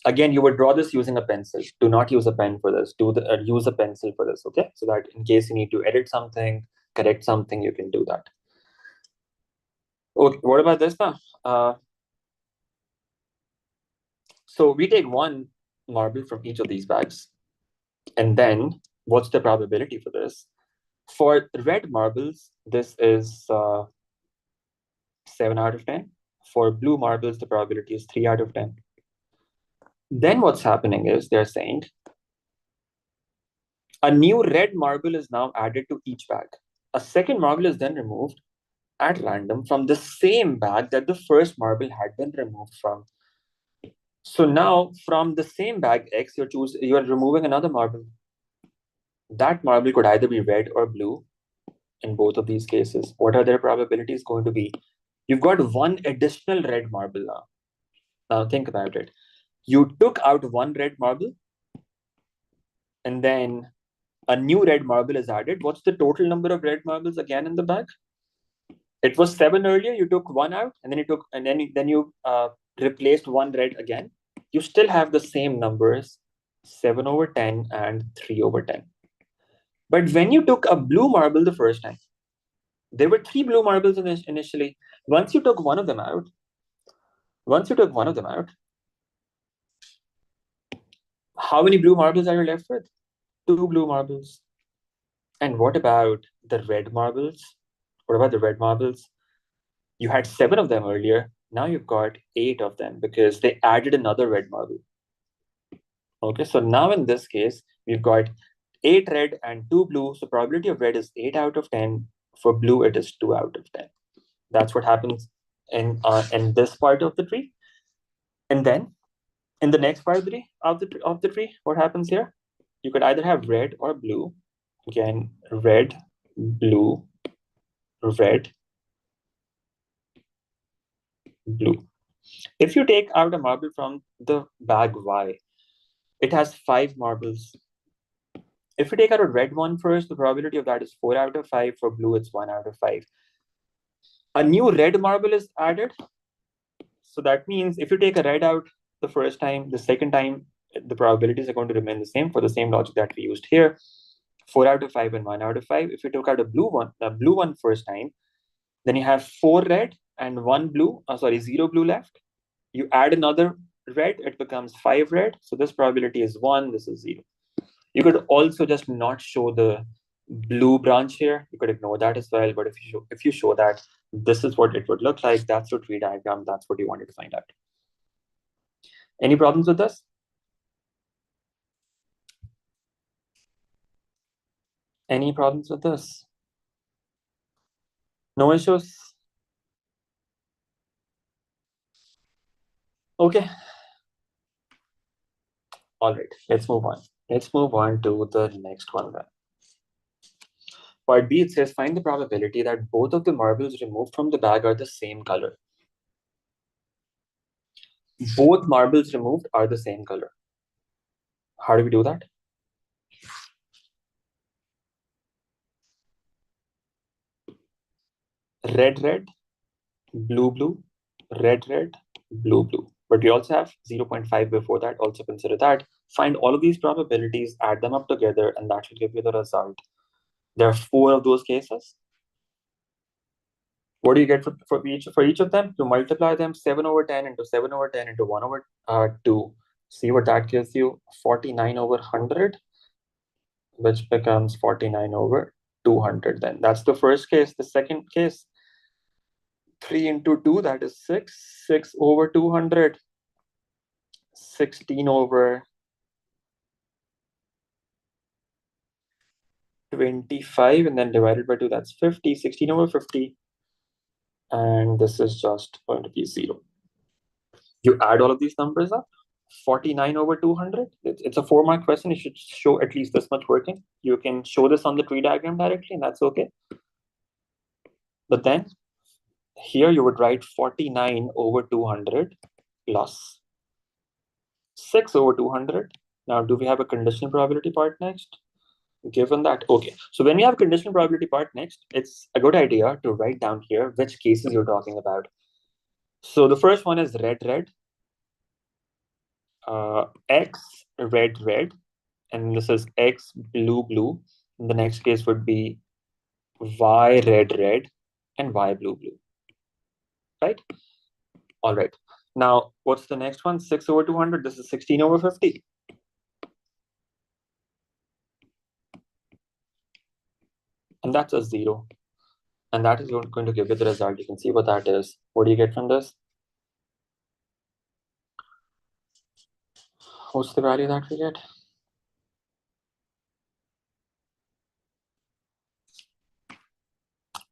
Again, you would draw this using a pencil. Do not use a pen for this. Use a pencil for this, okay? So that in case you need to edit something, correct something, you can do that. Okay, what about this now? So we take one marble from each of these bags. And then what's the probability for this? For red marbles, this is 7 out of 10. For blue marbles, the probability is 3 out of 10. Then what's happening is they're saying a new red marble is now added to each bag. A second marble is then removed at random from the same bag that the first marble had been removed from. So now from the same bag X, you're removing another marble. That marble could either be red or blue in both of these cases. What are their probabilities going to be? You've got one additional red marble now. Now think about it. You took out one red marble and then a new red marble is added. What's the total number of red marbles again in the bag? It was 7 earlier. You took one out and then you replaced one red again. You still have the same numbers, 7/10 and 3/10. But when you took a blue marble the first time, there were 3 blue marbles initially. Once you took one of them out, how many blue marbles are you left with? 2 blue marbles. And what about the red marbles? What about the red marbles? You had 7 of them earlier. Now you've got 8 of them because they added another red marble. Okay, so now in this case, we've got 8 red and 2 blue. So probability of red is 8 out of 10. For blue, it is 2 out of 10. That's what happens in this part of the tree. And then in the next part of the tree, what happens here? You could either have red or blue. Again, red, blue, red, blue. If you take out a marble from the bag Y, it has 5 marbles. If you take out a red one first, the probability of that is 4 out of 5. For blue, it's 1 out of 5. A new red marble is added. So that means if you take a red out the first time, the second time, the probabilities are going to remain the same for the same logic that we used here. 4 out of 5 and 1 out of 5. If you took out the blue one first time, then you have 4 red and 0 blue left. You add another red, it becomes 5 red. So this probability is 1, this is 0. You could also just not show the blue branch here. You could ignore that as well. But if you show that this is what it would look like, that's your tree diagram, that's what you wanted to find out. Any problems with this? Any problems with this? No issues? Okay. All right, let's move on. Let's move on to the next one then. Part B, it says, find the probability that both of the marbles removed from the bag are the same color. Both marbles removed are the same color. How do we do that? Red, red, blue, blue, red, red, blue, blue. But we also have 0.5 before that. Also consider that. Find all of these probabilities, add them up together, and that should give you the result. There are 4 of those cases. What do you get for each of them? You multiply them 7/10 into 7/10 into 1/2. See what that gives you? 49/100, which becomes 49/200 then. That's the first case. The second case, 3 into 2, that is 6. 6/200. 16/25, and then divided by 2, that's 50. 16/50. And this is just going to be 0. You add all of these numbers up. 49/200. It's a 4-mark question. You should show at least this much working. You can show this on the tree diagram directly, and that's okay. But then here you would write 49 over 200 plus 6 over 200. Now, do we have a conditional probability part next? Given that, okay. So when we have conditional probability part next, it's a good idea to write down here which cases you're talking about. So the first one is red, red, X, red, red, and this is X, blue, blue. And the next case would be Y, red, red, and Y, blue, blue, right? All right. Now, what's the next one? 6 over 200. This is 16 over 50. And that's a 0. And that is going to give you the result. You can see what that is. What do you get from this? What's the value that we get?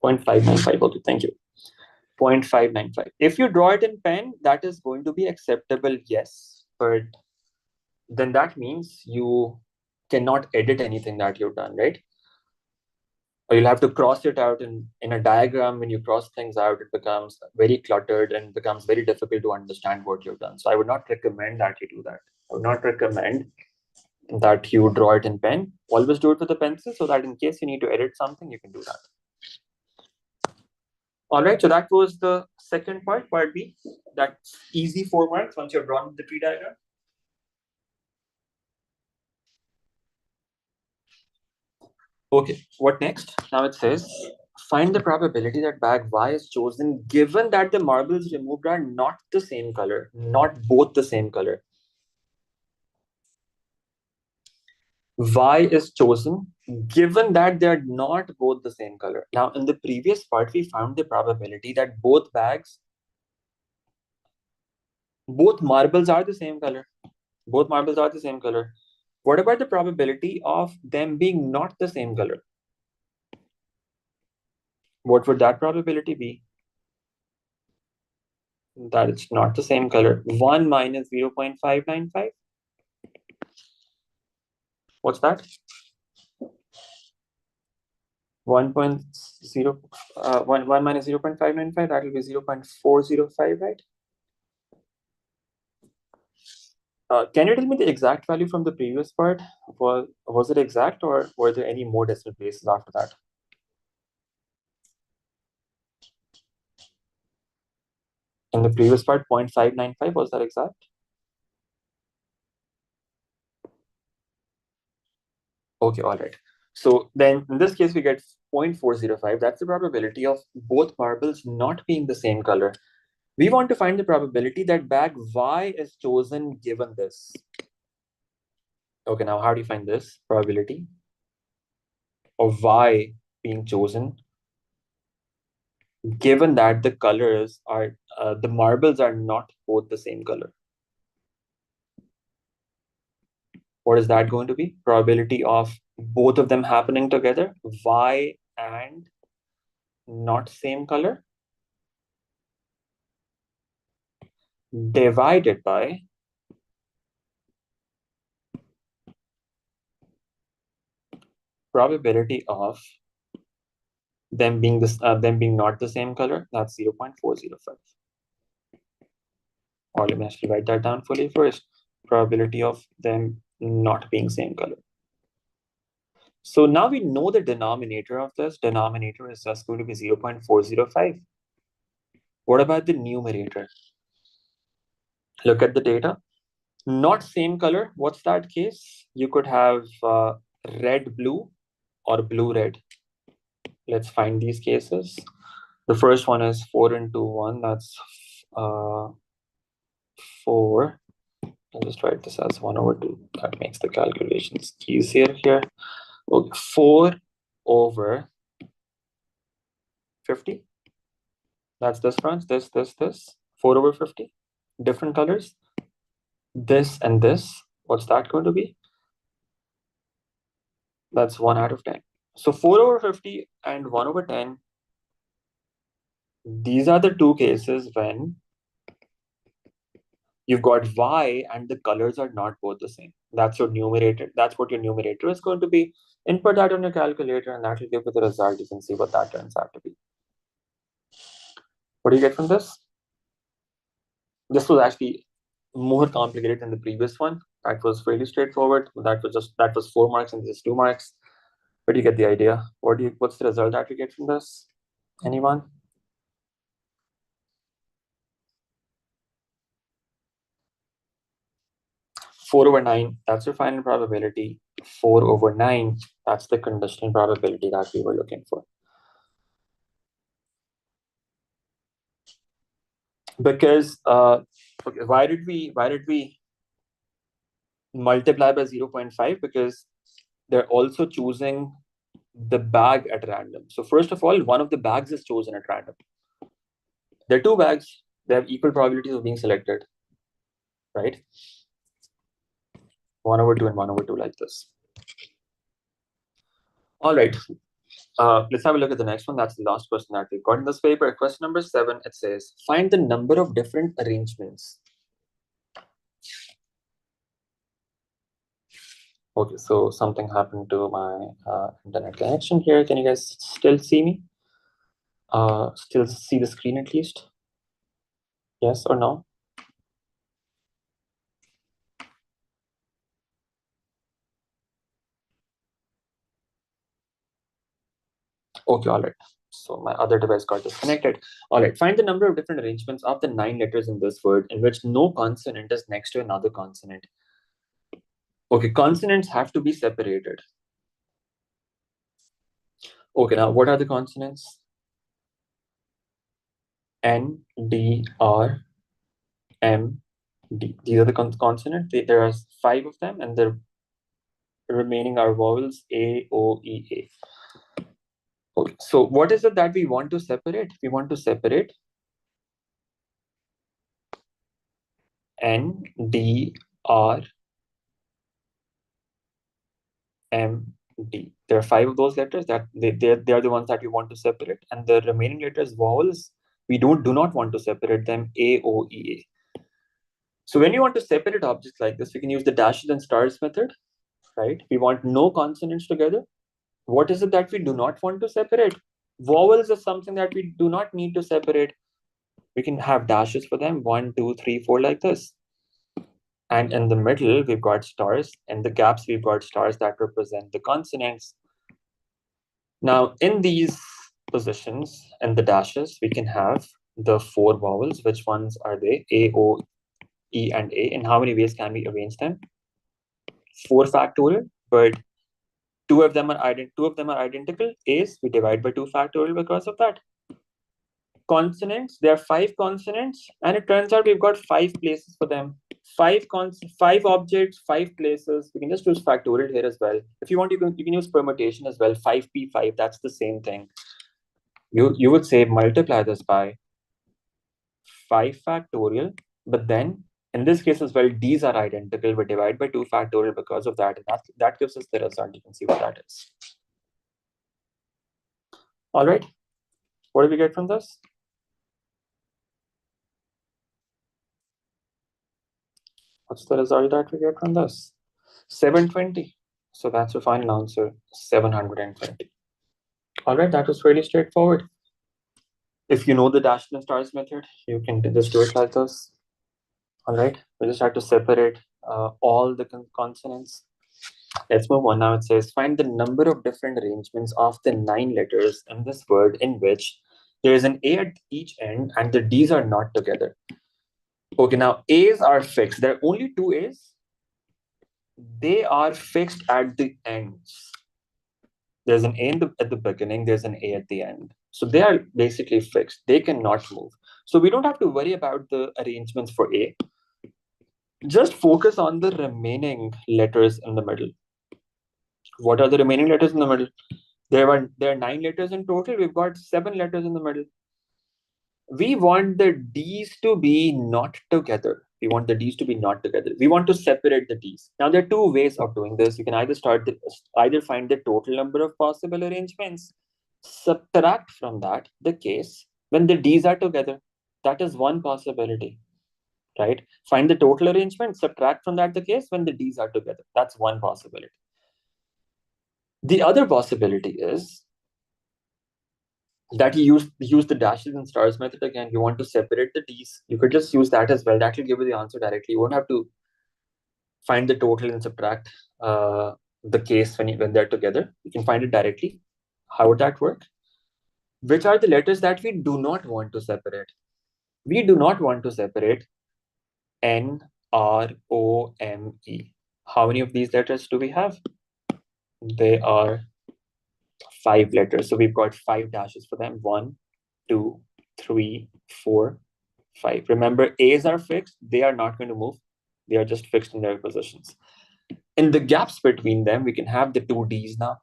0.595. Okay, thank you. 0.595. If you draw it in pen, that is going to be acceptable, yes. But then that means you cannot edit anything that you've done, right? Or you'll have to cross it out in a diagram. When you cross things out, it becomes very cluttered and becomes very difficult to understand what you've done. So I would not recommend that you do that. I would not recommend that you draw it in pen. Always do it with a pencil so that in case you need to edit something, you can do that. All right, so that was the second part, part B. That's easy 4 marks once you're drawn the tree diagram. Okay, what next? Now it says, find the probability that bag Y is chosen given that the marbles removed are not the same color, not both the same color. Y is chosen given that they're not both the same color. Now, in the previous part, we found the probability that both bags, both marbles are the same color. Both marbles are the same color. What about the probability of them being not the same color? What would that probability be? That it's not the same color. 1 minus 0.595. What's that? 1 minus 0.595, that will be 0.405, right? Can you tell me the exact value from the previous part? Was it exact or were there any more decimal places after that? In the previous part, 0.595, was that exact? Okay, all right. So then in this case, we get 0.405. That's the probability of both marbles not being the same color. We want to find the probability that bag Y is chosen given this. Okay, now how do you find this probability of Y being chosen given that the colors are, the marbles are not both the same color? What is that going to be? Probability of both of them happening together, Y and not same color, divided by probability of them being not the same color. That's 0.405. Or let me actually write that down fully first. Probability of them not being same color. So now we know the denominator of this. Denominator is just going to be 0.405. What about the numerator? Look at the data. Not same color. What's that case? You could have red blue or blue red. Let's find these cases. The first one is 4 into 1. That's 4. I'll just write this as 1 over 2. That makes the calculations easier here. Okay, 4 over 50. That's this branch, this. 4 over 50. Different colors. This and this. What's that going to be? That's 1 out of 10. So 4 over 50 and 1 over 10. These are the two cases when you've got Y and the colors are not both the same. That's your numerator. That's what your numerator is going to be. Input that on your calculator and that will give you the result. You can see what that turns out to be. What do you get from this? This was actually more complicated than the previous one. That was fairly straightforward. That was 4 marks and this is 2 marks. But you get the idea. What's the result that we get from this? Anyone? 4/9, that's your final probability. 4/9, that's the conditional probability that we were looking for. Because okay, why did we multiply by 0.5? Because they're also choosing the bag at random. So first of all, one of the bags is chosen at random. There are 2 bags. They have equal probabilities of being selected, right? 1/2 and 1/2, like this. All right. Let's have a look at the next one. That's the last question that we've got in this paper. Question number 7, it says, find the number of different arrangements. Okay, so something happened to my internet connection here. Can you guys still see me? Still see the screen at least? Yes or no? Okay, all right. So my other device got disconnected. All right, find the number of different arrangements of the 9 letters in this word in which no consonant is next to another consonant. Okay, consonants have to be separated. Okay, now what are the consonants? N, D, R, M, D. These are the consonants. There are 5 of them, and the remaining are vowels A, O, E, A. Okay, so what is it that we want to separate? We want to separate N, D, R, M, D. There are 5 of those letters that they are the ones that we want to separate, and the remaining letters, vowels, we do not want to separate them, A, O, E, A. So when you want to separate objects like this, we can use the dashes and stars method, right? We want no consonants together. What is it that we do not want to separate? Vowels is something that we do not need to separate. We can have dashes for them, 1, 2, 3, 4, like this. And in the middle, we've got stars. In the gaps, we've got stars that represent the consonants. Now, in these positions, in the dashes, we can have the 4 vowels. Which ones are they? A, O, E, and A. In how many ways can we arrange them? 4 factorial, but two of them are identical. A's, we divide by 2 factorial because of that. Consonants, there are 5 consonants, and it turns out we've got 5 places for them. 5 objects, 5 places. We can just use factorial here as well. If you want, you can use permutation as well. 5p5, that's the same thing. You would say multiply this by 5 factorial, but then in this case as well, these are identical. We divide by 2 factorial because of that, and that gives us the result. You can see what that is. All right, what do we get from this? What's the result that we get from this? 720. So that's your final answer, 720. All right, that was really straightforward. If you know the dash and stars method, you can just do it like this. All right, we just have to separate all the consonants. Let's move on. Now it says, find the number of different arrangements of the 9 letters in this word in which there is an A at each end and the D's are not together. Okay, now A's are fixed. There are only 2 A's. They are fixed at the ends. There's an A at the beginning, there's an A at the end. So they are basically fixed. They cannot move. So we don't have to worry about the arrangements for A. Just focus on the remaining letters in the middle. What are the remaining letters in the middle? There are 9 letters in total. We've got 7 letters in the middle. We want the D's to be not together. We want the D's to be not together. We want to separate the D's. Now, there are 2 ways of doing this. You can either find the total number of possible arrangements, subtract from that the case when the D's are together. That is one possibility, right? Find the total arrangement, subtract from that the case when the D's are together. That's one possibility. The other possibility is that you use the dashes and stars method again. You want to separate the D's. You could just use that as well. That will give you the answer directly. You won't have to find the total and subtract the case when they're together. You can find it directly. How would that work? Which are the letters that we do not want to separate? We do not want to separate N, R, O, M, E. How many of these letters do we have? They are 5 letters. So we've got 5 dashes for them. 1, 2, 3, 4, 5. Remember, A's are fixed. They are not going to move. They are just fixed in their positions. In the gaps between them, we can have the 2 D's now.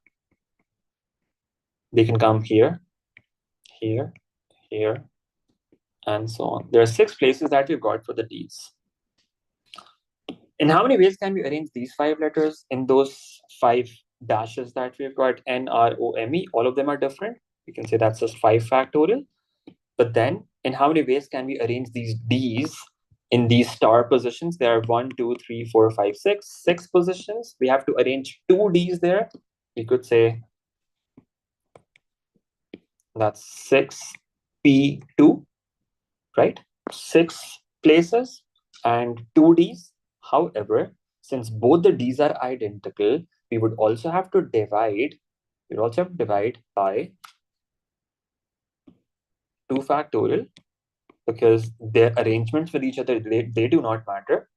They can come here, here, here, and so on. There are 6 places that we've got for the D's. In how many ways can we arrange these 5 letters in those 5 dashes that we've got? N, R, O, M, E. All of them are different. We can say that's just 5 factorial. But then, in how many ways can we arrange these D's in these star positions? There are 1, 2, 3, 4, 5, 6. 6 positions. We have to arrange 2 D's there. We could say that's 6P2, right? 6 places and 2 D's. However, since both the D's are identical, we would also have to divide. We'd also have to divide by 2 factorial, because their arrangements with each other, they do not matter.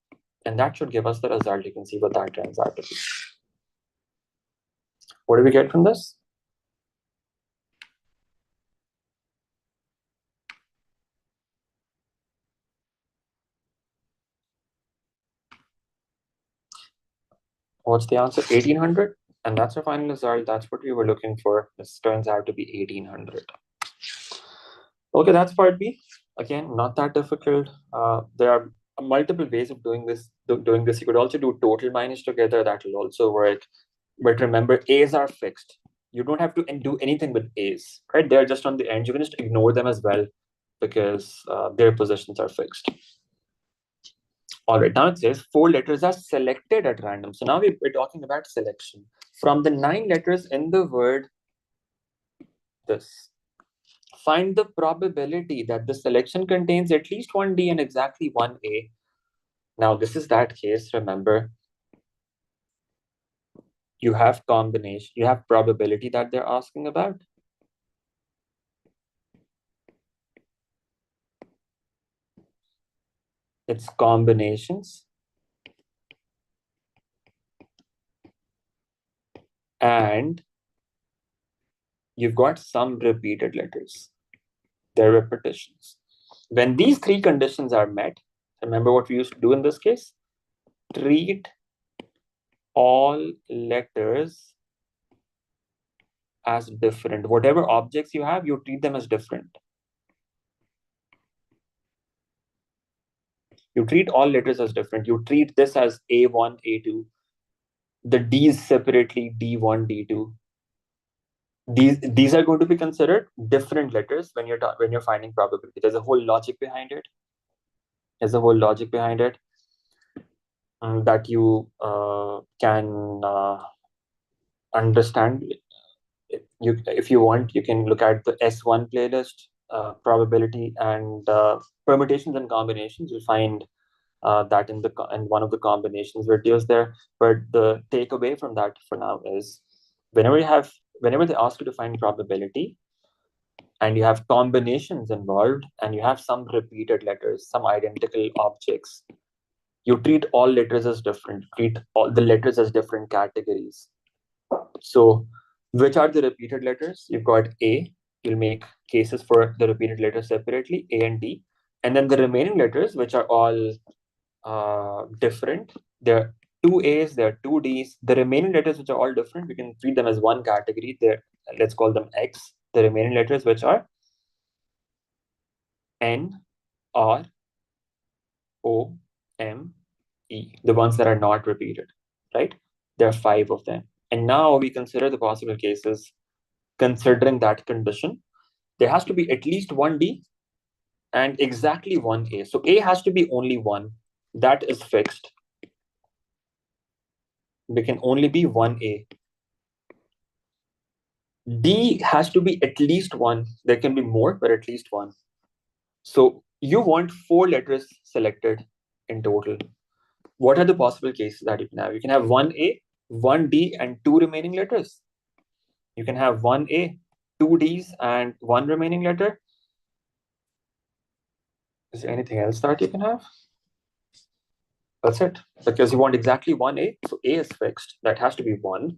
And that should give us the result. You can see what that turns out to be. What do we get from this? What's the answer? 1800. And that's our final result. That's what we were looking for. This turns out to be 1800. Okay, that's part B. Again, not that difficult. There are multiple ways of doing this. You could also do total minus together. That will also work. But remember, A's are fixed. You don't have to do anything with A's, right? They're just on the end. You can just ignore them as well because their positions are fixed. All right, now it says 4 letters are selected at random. So now we're talking about selection. From the 9 letters in the word this, find the probability that the selection contains at least 1 D and exactly 1 A. Now this is that case, remember. You have combination, you have probability that they're asking about. It's combinations. And you've got some repeated letters. They're repetitions. When these 3 conditions are met, remember what we used to do in this case? Treat all letters as different. Whatever objects you have, you treat them as different. You treat all letters as different. You treat this as A1, A2. The D's separately, D1, D2. These are going to be considered different letters when you're finding probability. There's a whole logic behind it. That you can understand. If you want, you can look at the S1 playlist, probability and permutations and combinations. You'll find that in one of the combinations videos there. But the takeaway from that for now is whenever they ask you to find probability and you have combinations involved and you have some repeated letters, some identical objects, you treat all letters as different, treat all the letters as different categories. So which are the repeated letters? You've got A. You'll make cases for the repeated letters separately, A and D. And then the remaining letters, which are all different. There are 2 A's, there are 2 D's. The remaining letters, which are all different, we can treat them as one category. Let's call them X. The remaining letters, which are N, R, O, M, E, the ones that are not repeated, right? There are 5 of them. And now we consider the possible cases considering that condition. There has to be at least 1 D and exactly 1 A. So A has to be only 1. That is fixed. There can only be 1 A. D has to be at least one. There can be more, but at least one. So you want 4 letters selected in total. What are the possible cases that you can have? You can have 1A, 1D, and 2 remaining letters. You can have 1A, 2Ds, and 1 remaining letter. Is there anything else that you can have? That's it. Because you want exactly 1A. So A is fixed. That has to be 1.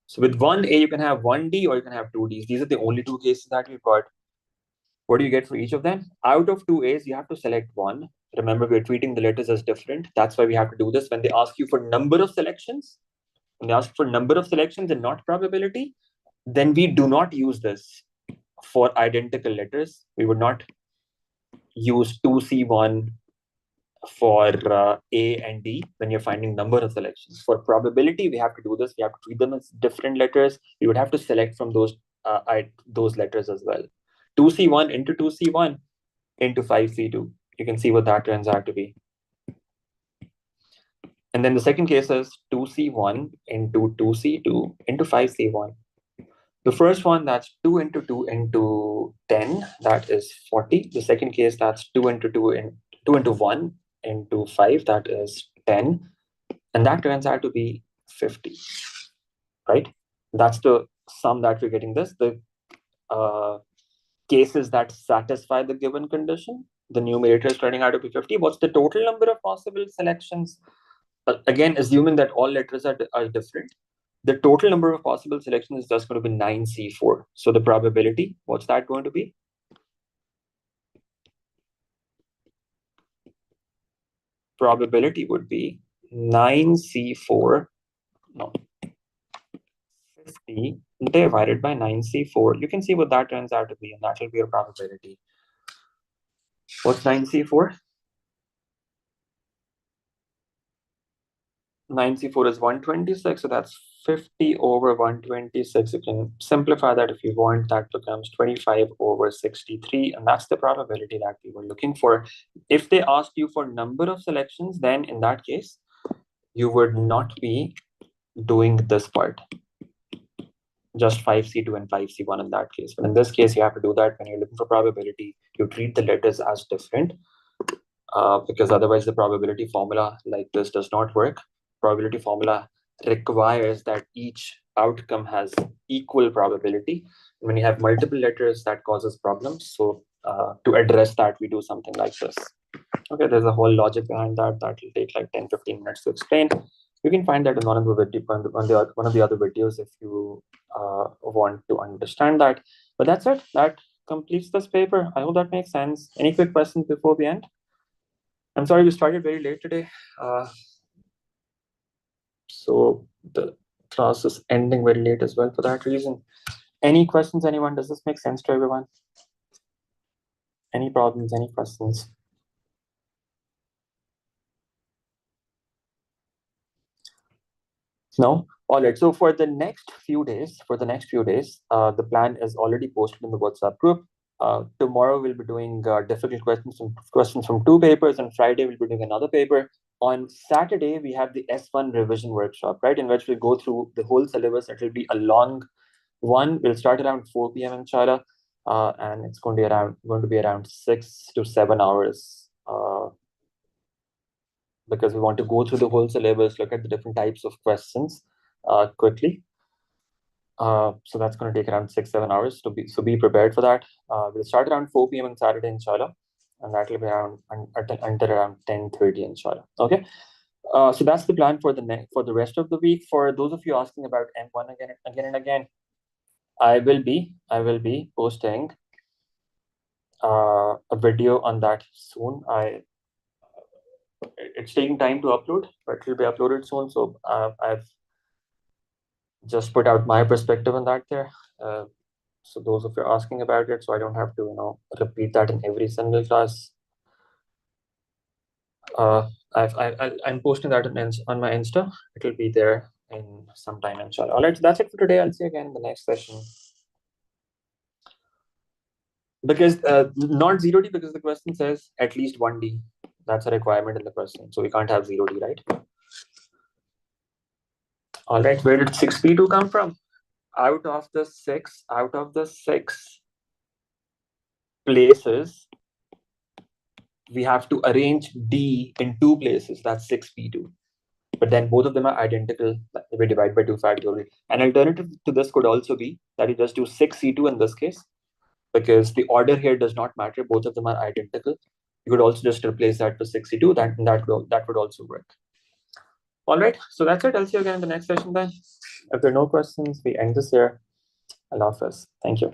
So with 1A, you can have 1D or you can have 2Ds. These are the only 2 cases that we've got. What do you get for each of them? Out of 2As, you have to select one. Remember, we're treating the letters as different. That's why we have to do this. When they ask you for number of selections, when they ask for number of selections and not probability, then we do not use this for identical letters. We would not use 2C1 for A and D when you're finding number of selections. For probability, we have to do this. We have to treat them as different letters. We would have to select from those letters as well. 2C1 into 2C1 into 5C2. You can see what that turns out to be. And then the second case is 2C1 into 2C2 into 5C1. The first one, that's 2 into 2 into 10, that is 40. The second case, that's 2 into 2 into 1 into 5, that is 10. And that turns out to be 50, right? That's the sum that we're getting this. The cases that satisfy the given condition, the numerator is turning out to be 50. What's the total number of possible selections? Again, assuming that all letters are different, the total number of possible selections is just going to be 9C4. So the probability, what's that going to be? Probability would be 9C4, no, 50 divided by 9C4. You can see what that turns out to be, and that will be your probability. What's 9C4? 9C4 is 126, so that's 50 over 126. You can simplify that if you want. That becomes 25 over 63, and that's the probability that we were looking for. If they asked you for number of selections, then in that case, you would not be doing this part. Just 5C2 and 5C1 in that case. But in this case, you have to do that when you're looking for probability. You treat the letters as different because otherwise the probability formula like this does not work. Probability formula requires that each outcome has equal probability. When you have multiple letters, that causes problems. So to address that, we do something like this. Okay, there's a whole logic behind that. That will take like 10-15 minutes to explain. You can find that in one of the other videos if you want to understand that. But that's it. That completes this paper. I hope that makes sense. Any quick questions before we end? I'm sorry we started very late today. So the class is ending very late as well for that reason. Any questions, anyone? Does this make sense to everyone? Any problems, any questions? No? All right. So for the next few days, the plan is already posted in the WhatsApp group. Tomorrow we'll be doing difficult questions from 2 papers, and Friday we'll be doing another paper. On Saturday, we have the S1 revision workshop, right, in which we'll go through the whole syllabus. It will be a long one. We'll start around 4 p.m. in China, and it's going to be around 6 to 7 hours. Because we want to go through the whole syllabus, look at the different types of questions quickly. So that's going to take around 6-7 hours. So be prepared for that. We'll start around 4 p.m. on Saturday, inshallah, and that will be around until around 10:30, inshallah. Okay. So that's the plan for the rest of the week. For those of you asking about M1 again and again, I will be posting a video on that soon. It's taking time to upload, but it will be uploaded soon. So I've just put out my perspective on that there. So those of you asking about it, so I don't have to repeat that in every single class. I'm posting that on my Insta. It will be there in some time, inshallah. All right, so that's it for today. I'll see you again in the next session. Because not 0D, because the question says at least 1D. That's a requirement in the question. So we can't have 0D, right? All right, where did 6P2 come from? out of the six places, we have to arrange D in two places. That's 6p2. But then both of them are identical. We divide by 2 factorial. An alternative to this could also be that you just do 6c2 in this case, because the order here does not matter. Both of them are identical. You could also just replace that to 6c2. That would also work. All right. So that's it. I'll see you again in the next session then. If there are no questions, we end this here. Allah Hafiz. Thank you.